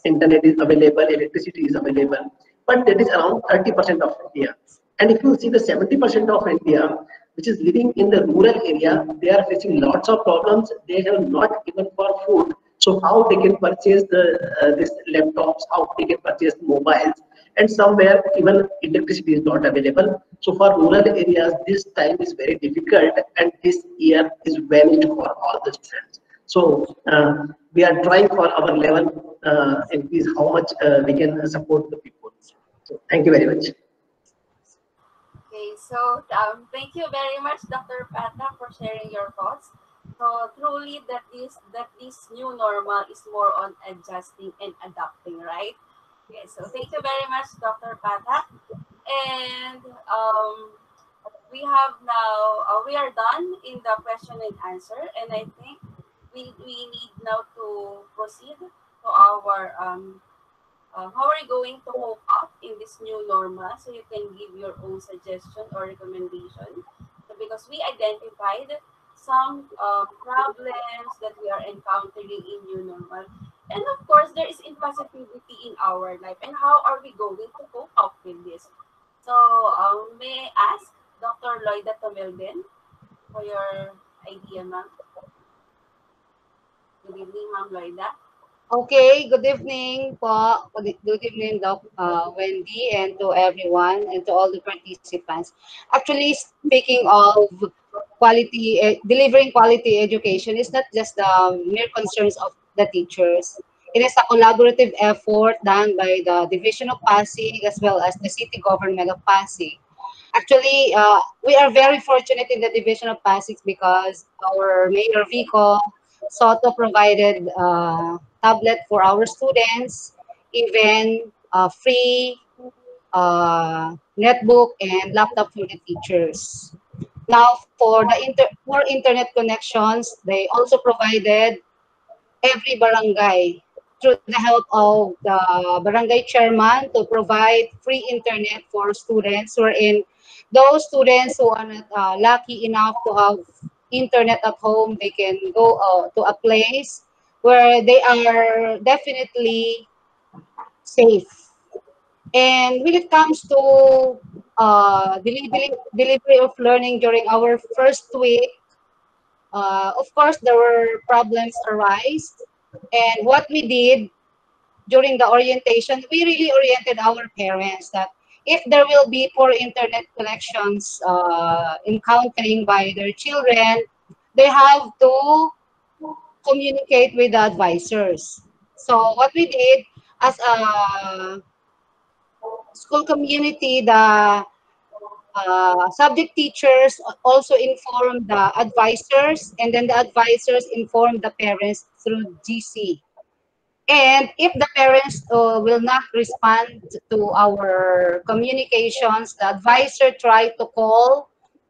internet is available, electricity is available. But that is around 30% of India. And if you see the 70% of India, which is living in the rural area, they are facing lots of problems. They have not even for food. So how they can purchase the this laptops, how they can purchase mobiles, and somewhere even electricity is not available. So for rural areas, this time is very difficult, and this year is vanished for all the students. So we are trying for our level, increase how much we can support the people. So thank you very much. Okay, so thank you very much, Dr. Pata, for sharing your thoughts. So truly, that this new normal is more on adjusting and adapting, right? Okay, so thank you very much, Dr. Pata. And we are done in the question and answer, and I think we need now to proceed to our how are you going to cope up in this new normal? So you can give your own suggestion or recommendation. So because we identified some problems that we are encountering in new normal. And of course, there is impossibility in our life. And how are we going to cope up with this? So may I ask Dr. Loida Tomelden for your idea, ma'am? Good evening, ma'am Loida. Okay, good evening po. Good evening, Doc Wendy, and to everyone and to all the participants. Actually, speaking of delivering quality education is not just the mere concerns of the teachers. It is a collaborative effort done by the Division of Pasig as well as the City Government of Pasig. Actually, we are very fortunate in the Division of Pasig because our Mayor Vico Soto provided tablet for our students, even free netbook and laptop for the teachers. Now, for internet connections, they also provided every barangay through the help of the barangay chairman to provide free internet for students who are in those students who are not lucky enough to have internet at home. They can go to a place where they are definitely safe. And when it comes to delivery of learning during our first week, of course, there were problems arise. And what we did during the orientation, we really oriented our parents that if there will be poor internet connections encountering by their children, they have to communicate with the advisors. So what we did as a school community, the subject teachers also inform the advisors, and then the advisors inform the parents through GC. And if the parents will not respond to our communications, the advisor try to call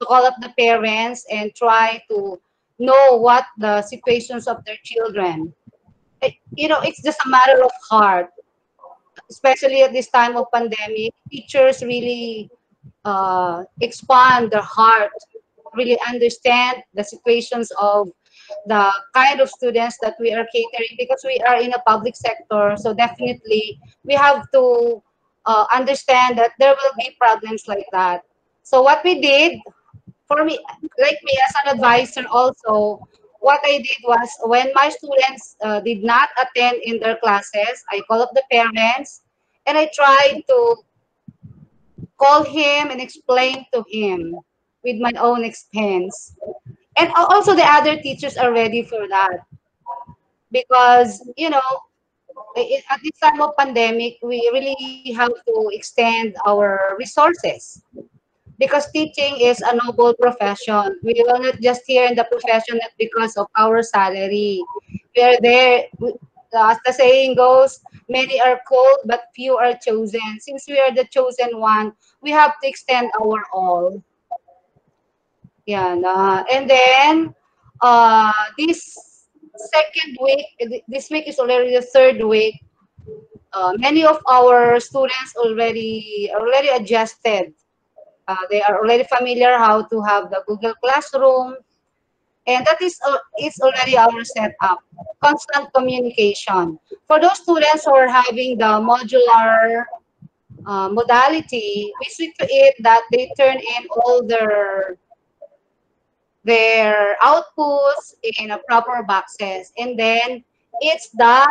up the parents and try to know what the situations of their children. It's just a matter of heart, especially at this time of pandemic. Teachers really expand their heart, really understand the situations of the kind of students that we are catering because we are in a public sector. So definitely we have to understand that there will be problems like that. So what we did, for me, like me as an advisor also, what I did was when my students did not attend in their classes, I call up the parents and I tried to call him and explain to him with my own expense. And also the other teachers are ready for that because, at this time of pandemic, we really have to extend our resources because teaching is a noble profession. We are not just here in the profession because of our salary. We are there, as the saying goes, many are called, but few are chosen. Since we are the chosen one, we have to extend our all. Yeah, and then this second week, this week is already the third week. Many of our students already adjusted. They are already familiar how to have the Google Classroom, and that is already our setup. Constant communication. For those students who are having the modular modality, we see to it that they turn in all their outputs in a proper boxes, and then it's the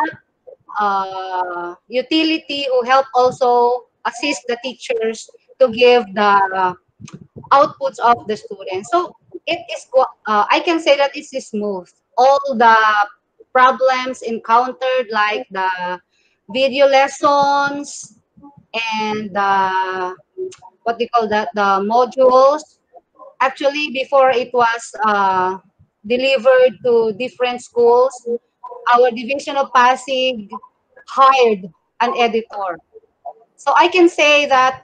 utility who help also assist the teachers to give the outputs of the students. So I can say that it is smooth. All the problems encountered, like the video lessons and the what do you call that, the modules. Actually, before it was delivered to different schools, our division of Pasig hired an editor. So I can say that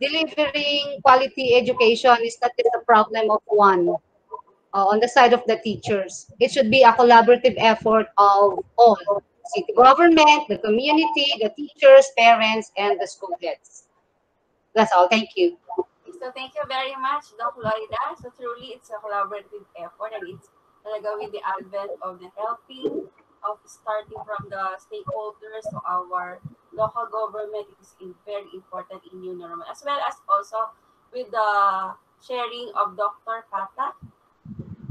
delivering quality education is not just a problem of one on the side of the teachers. It should be a collaborative effort of all: city government, the community, the teachers, parents, and the students. That's all. Thank you. So thank you very much, Doc Loida. So truly, it's a collaborative effort, and it's talaga with the advent of the helping of starting from the stakeholders to our local government. It is very important in new normal, as well as also with the sharing of Dr. Pata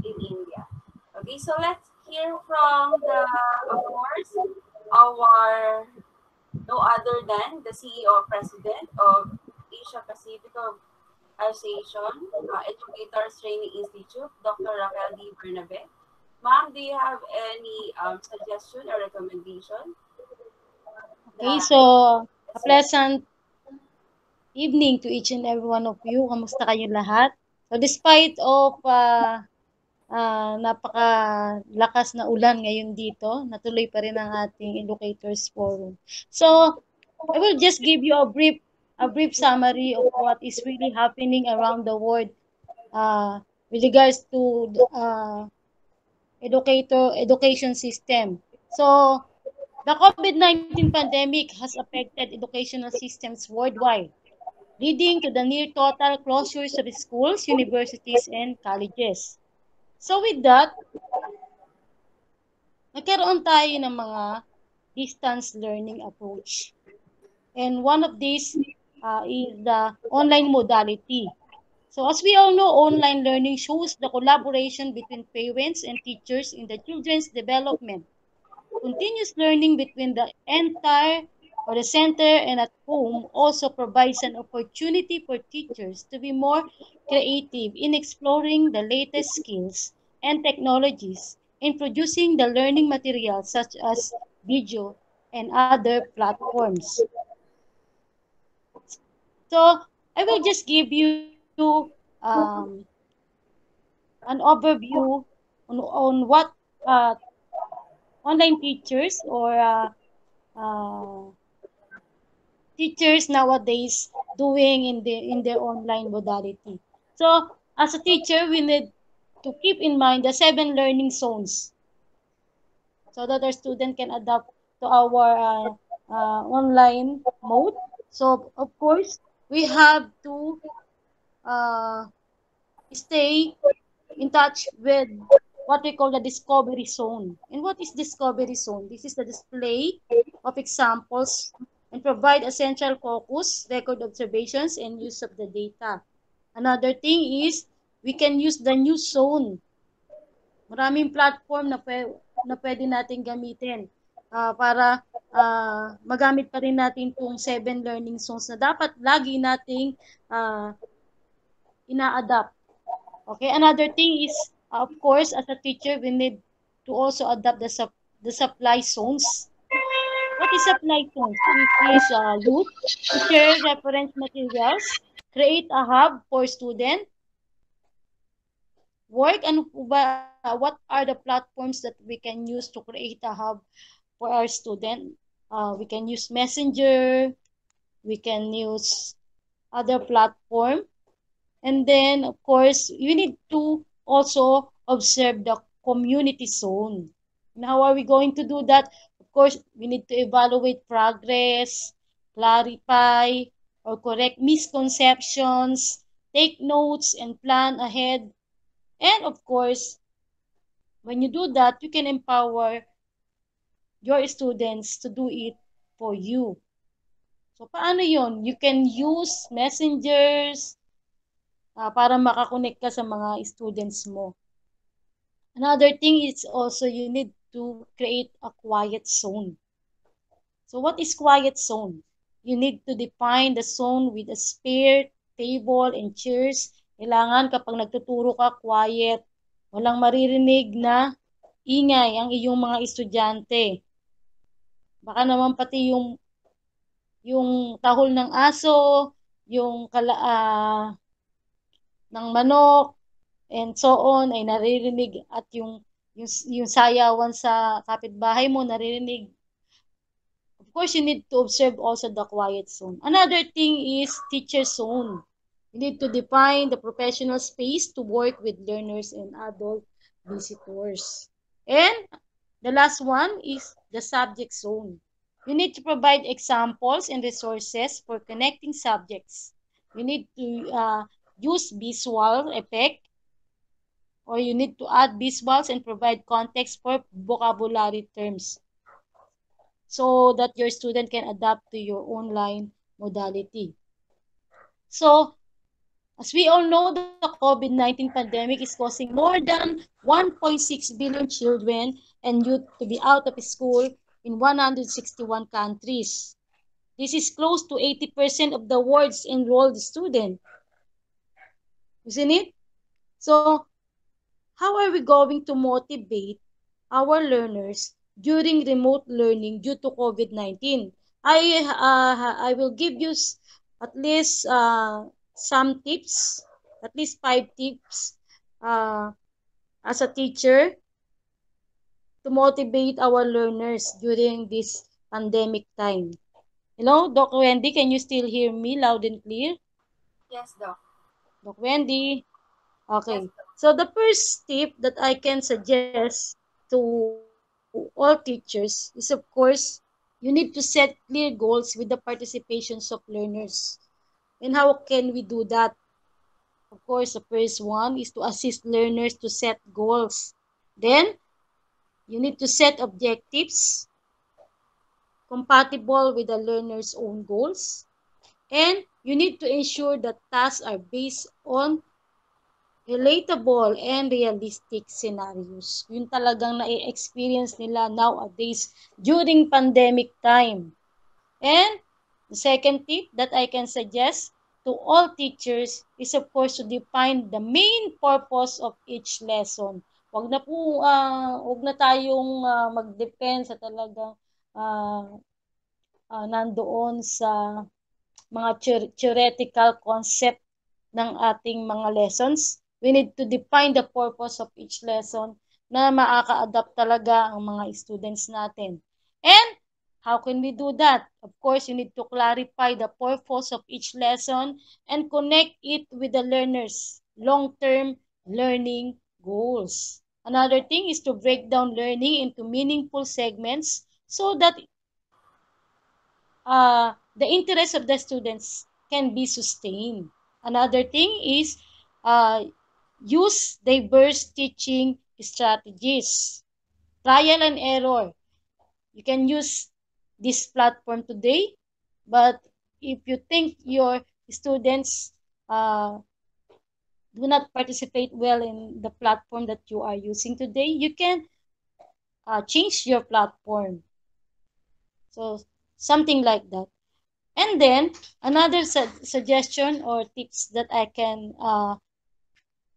in India. Okay, so let's hear from the, of course, our no other than the CEO President of Asia Pacific Association, Educators Training Institute, Dr. Raquel D. Bernabe. Ma'am, do you have any suggestion or recommendation Okay, that so a pleasant evening to each and every one of you. Kamusta kayo lahat? So despite of napakalakas na ulan ngayon dito, natuloy pa rin ang ating Educators Forum. So I will just give you a brief summary of what is really happening around the world uh, with regards to education system. So the COVID-19 pandemic has affected educational systems worldwide, leading to the near total closures of schools, universities, and colleges. So with that, nagkaroon tayo ng mga distance learning approach. And one of these is the online modality. So as we all know, online learning shows the collaboration between parents and teachers in the children's development. Continuous learning between the entire or the center and at home also provides an opportunity for teachers to be more creative in exploring the latest skills and technologies in producing the learning materials such as video and other platforms. So I will just give you an overview on what uh, online teachers or teachers nowadays doing in their online modality. So as a teacher, we need to keep in mind the 7 learning zones so that our student can adapt to our online mode. So of course, we have to uh, stay in touch with what we call the discovery zone. And what is discovery zone? This is the display of examples and provide essential focus, record observations, and use of the data. Another thing is we can use the new zone. Maraming platform na pwede natin gamitin para magamit pa rin natin itong 7 learning zones na dapat lagi nating uh, ina-adapt. Okay, another thing is, of course, as a teacher, we need to also adapt the supply zones. What is supply zones? It is used to share reference materials, create a hub for student work, and what are the platforms that we can use to create a hub for our student. We can use Messenger, we can use other platform. And then, of course, you need to also observe the community zone. And how are we going to do that? Of course, we need to evaluate progress, clarify or correct misconceptions, take notes and plan ahead. And of course, when you do that, you can empower your students to do it for you. So, paano yon? You can use messengers, para makakonect ka sa mga students mo. Another thing is also you need to create a quiet zone. So what is quiet zone? you need to define the zone with a spare table and chairs. Kailangan kapag nagtuturo ka, quiet. Walang maririnig na ingay ang iyong mga estudyante. Baka naman pati yung tahol ng aso, yung ng manok, and so on ay naririnig, at yung sayawan sa kapitbahay mo naririnig. Of course, you need to observe also the quiet zone. Another thing is teacher zone. You need to define the professional space to work with learners and adult visitors. And the last one is the subject zone. You need to provide examples and resources for connecting subjects. You need to use visual effect, or you need to add visuals and provide context for vocabulary terms so that your student can adapt to your online modality. So, as we all know, the COVID-19 pandemic is causing more than 1.6 billion children and youth to be out of school in 161 countries. This is close to 80% of the world's enrolled students. Isn't it? So, how are we going to motivate our learners during remote learning due to COVID-19? I will give you at least some tips, at least 5 tips uh, as a teacher to motivate our learners during this pandemic time. Hello, Doc Wendy, can you still hear me loud and clear? Yes, Doc. Doc Wendy? Yes, Okay. Doc. So the first tip that I can suggest to all teachers is, of course, you need to set clear goals with the participations of learners. And how can we do that? Of course, the first one is to assist learners to set goals. Then, you need to set objectives compatible with the learner's own goals. And you need to ensure that tasks are based on relatable and realistic scenarios. Yun talagang na-experience nila nowadays during pandemic time. And the second tip that I can suggest to all teachers is, of course, to define the main purpose of each lesson. Wag na tayong mag-depend sa talagang uh, nandoon sa mga theoretical concept ng ating mga lessons. We need to define the purpose of each lesson na maaka-adapt talaga ang mga students natin. And how can we do that? Of course, you need to clarify the purpose of each lesson and connect it with the learner's long-term learning goals. Another thing is to break down learning into meaningful segments so that the interest of the students can be sustained. Another thing is uh, use diverse teaching strategies. Trial and error. You can use this platform today, but if you think your students do not participate well in the platform that you are using today, you can change your platform. So something like that. And then another suggestion or tips that I can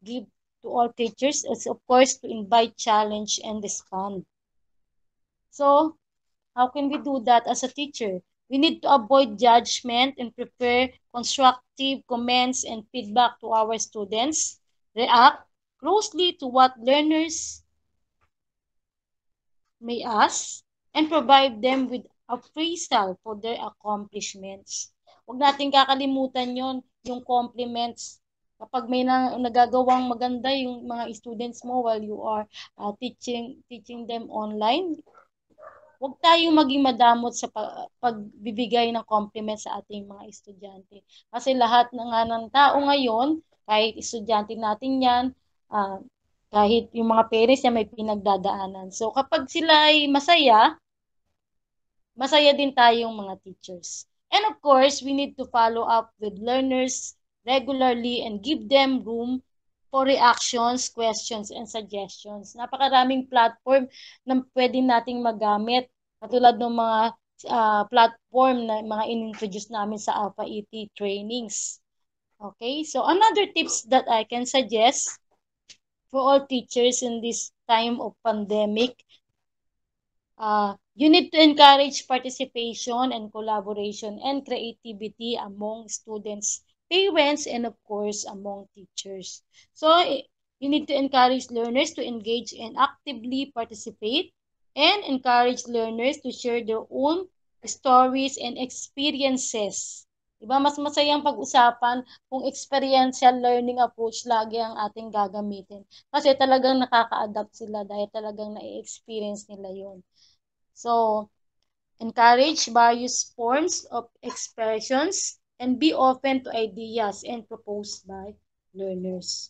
give to all teachers is, of course, to invite, challenge, and respond. So how can we do that as a teacher? We need to avoid judgment and prepare constructive comments and feedback to our students. React closely to what learners may ask and provide them with appraisal for their accomplishments. Huwag natin kakalimutan yon, yung compliments. Kapag may nagagawang maganda yung mga students mo while you are teaching them online, huwag tayong maging madamot sa pagbibigay ng compliments sa ating mga estudyante. Kasi lahat ng tao ngayon, kahit estudyante natin yan, kahit yung mga parents niya may pinagdadaanan. So kapag sila ay masaya, masaya din tayong mga teachers. And of course, we need to follow up with learners regularly and give them room for reactions, questions, and suggestions. Napakaraming platform na pwede nating magamit, katulad ng mga platform na mga in-introduce namin sa APAETI trainings. Okay, so another tips that I can suggest for all teachers in this time of pandemic, you need to encourage participation and collaboration and creativity among students, parents, and of course among teachers. So you need to encourage learners to engage and actively participate and encourage learners to share their own stories and experiences. Diba? Mas masayang pag-usapan kung experiential learning approach lagi ang ating gagamitin. Kasi talagang nakaka-adapt sila dahil talagang na-experience nila yon. So, encourage various forms of expressions and be open to ideas and proposed by learners.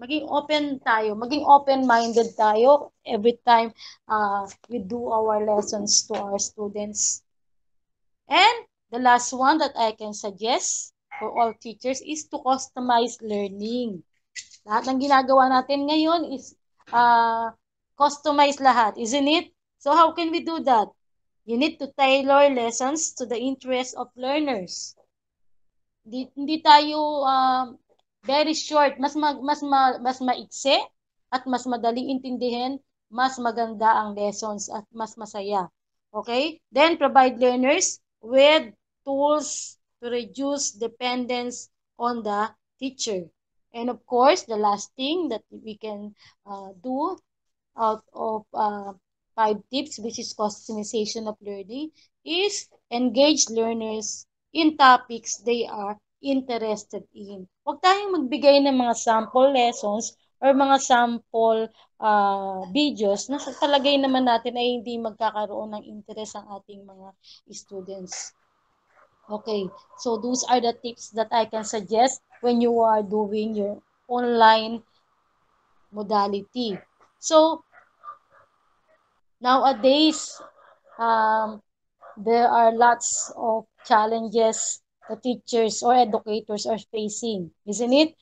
Maging open tayo, maging open-minded tayo every time we do our lessons to our students. And the last one that I can suggest for all teachers is to customize learning. Lahat ng ginagawa natin ngayon is customize lahat, isn't it? So how can we do that? You need to tailor lessons to the interests of learners. Hindi tayo very short, mas maiksi at mas madaling intindihin, mas maganda ang lessons at mas masaya. Okay? Then provide learners with tools to reduce dependence on the teacher. And of course, the last thing that we can do out of 5 tips, which is customization of learning, is engage learners in topics they are interested in. Huwag tayong magbigay ng mga sample lessons or mga sample videos na talagay naman natin ay hindi magkakaroon ng interest ang ating mga students. Okay, so those are the tips that I can suggest when you are doing your online modality. So, nowadays, there are lots of challenges the teachers or educators are facing, isn't it?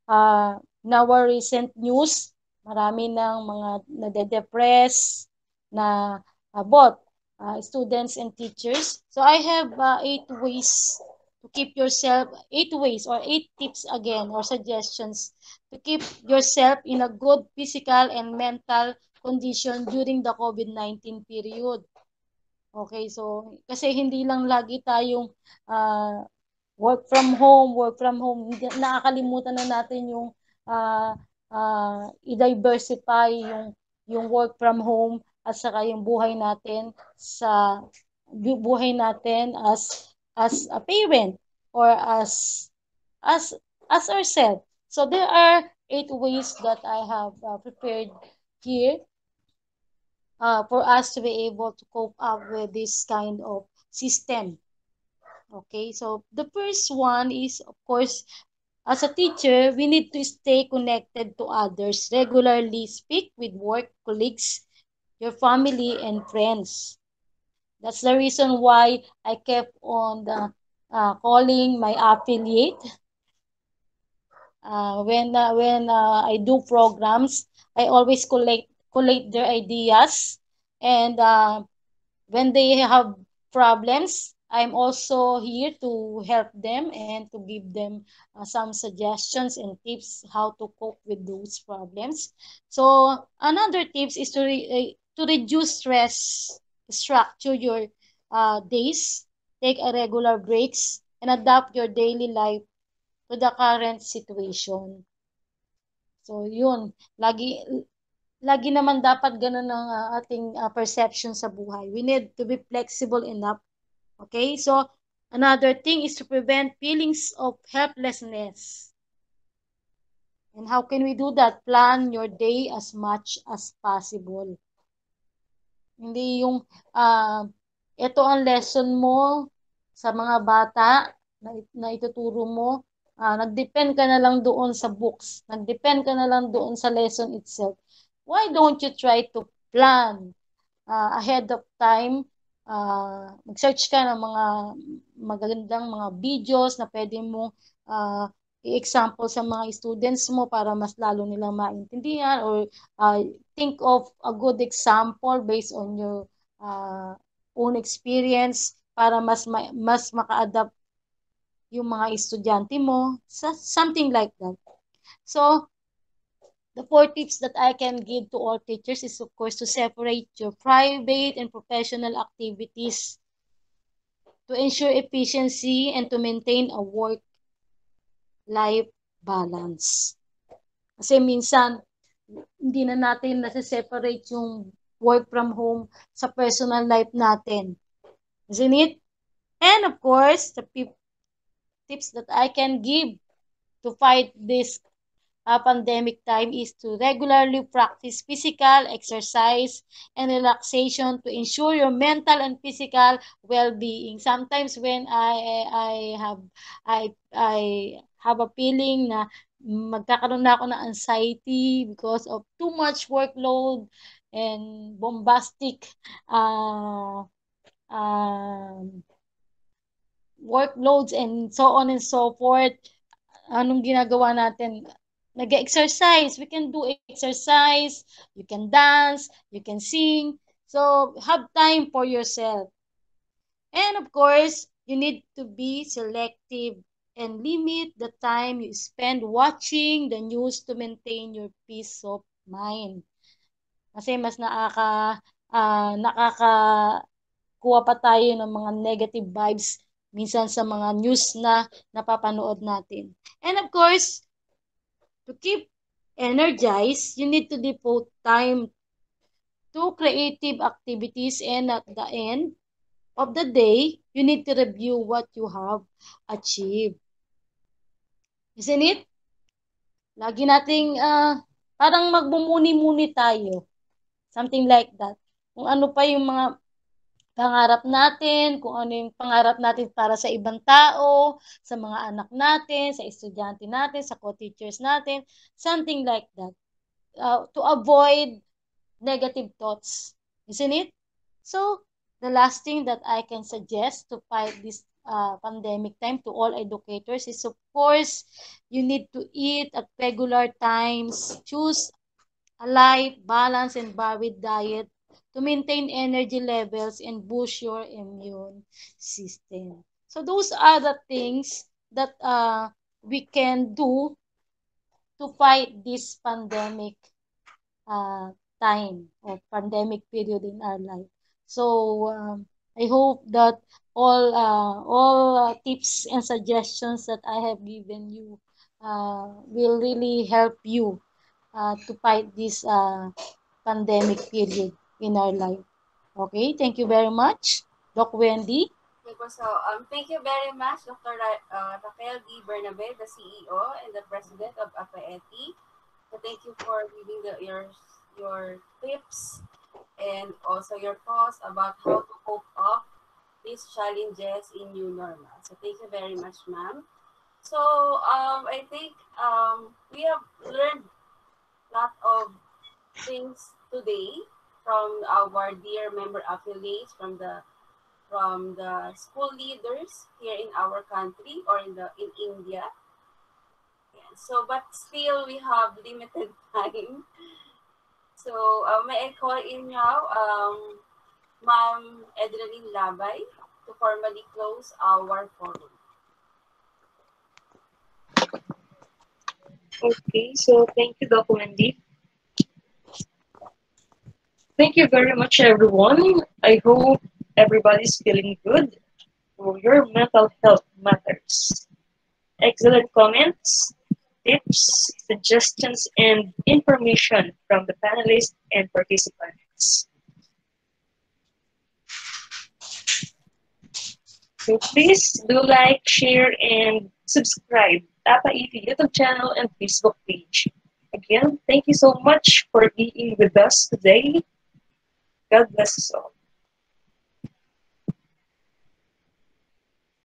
In our recent news, marami ng mga nade-depress na both students and teachers. So I have 8 ways to keep yourself, 8 ways or 8 tips again or suggestions to keep yourself in a good physical and mental condition during the COVID-19 period. Okay, so kasi hindi lang lagi tayong work from home, nakakalimutan na natin yung i-diversify yung work from home at saka yung buhay natin as a parent or as ourselves. So there are 8 ways that I have prepared here for us to be able to cope up with this kind of system. Okay, so the first one is, of course, as a teacher, we need to stay connected to others, regularly speak with work colleagues, your family, and friends. That's the reason why I kept on calling my affiliate. When I do programs, I always collate their ideas, and when they have problems, I'm also here to help them and to give them some suggestions and tips how to cope with those problems. So another tips is to reduce stress, structure your days, take a regular breaks, and adapt your daily life to the current situation. So yun, lagi naman dapat ganun ang ating perception sa buhay. We need to be flexible enough. Okay? So, another thing is to prevent feelings of helplessness. And how can we do that? Plan your day as much as possible. Hindi yung, ito ang lesson mo sa mga bata na ituturo mo. Nag-depend ka na lang doon sa books. Nag-depend ka na lang doon sa lesson itself. Why don't you try to plan ahead of time? Mag-search ka ng mga magagandang mga videos na pwede mo i-example sa mga students mo para mas lalo nilang maintindihan, or think of a good example based on your uh, own experience para mas maka-adapt yung mga estudyante mo, something like that. So, the 4 tips that I can give to all teachers is, of course, to separate your private and professional activities to ensure efficiency and to maintain a work-life balance. Kasi minsan, hindi na natin nasa-separate yung work from home sa personal life natin. Isn't it? And of course, the tips that I can give to fight this pandemic time is to regularly practice physical exercise and relaxation to ensure your mental and physical well-being. Sometimes when I have a feeling na magkakaroon na ako ng anxiety because of too much workload and bombastic uh, uh, workloads and so on and so forth. Anong ginagawa natin? Nag-exercise. We can do exercise. You can dance. You can sing. So, have time for yourself. And of course, you need to be selective and limit the time you spend watching the news to maintain your peace of mind. Kasi mas nakakakuha pa tayo ng mga negative vibes minsan sa mga news na napapanood natin. And of course, to keep energized, you need to devote time to creative activities, and at the end of the day, you need to review what you have achieved. Isn't it? Lagi nating parang magbumuni-muni tayo. Something like that. Kung ano pa yung mga pangarap natin, kung ano yung pangarap natin para sa ibang tao, sa mga anak natin, sa estudyante natin, sa co-teachers natin, something like that. To avoid negative thoughts. Isn't it? So, the last thing that I can suggest to fight this pandemic time to all educators is, of course, you need to eat at regular times, choose a light, balanced, and varied diet to maintain energy levels and boost your immune system. So those are the things that we can do to fight this pandemic uh, time or pandemic period in our life. So I hope that all tips and suggestions that I have given you will really help you to fight this pandemic period in our life. Okay, thank you very much, Doc Wendy. Thank you very much, Dr. Raquel D. Bernabe, the CEO and the President of APAETI. So thank you for giving your tips and also your thoughts about how to cope up these challenges in new normal. So thank you very much, ma'am. So I think we have learned a lot of things today from our dear member affiliates, from the school leaders here in our country or in India. Yeah, so, but still we have limited time. So, may I call in now Ma'am Edreline Labay to formally close our forum. Okay, so thank you, Doc Wendy. Thank you very much, everyone. I hope everybody's feeling good. Your mental health matters. Excellent comments, tips, suggestions, and information from the panelists and participants. So please do like, share, and subscribe APAETI YouTube channel and Facebook page. Again, thank you so much for being with us today. God bless us all.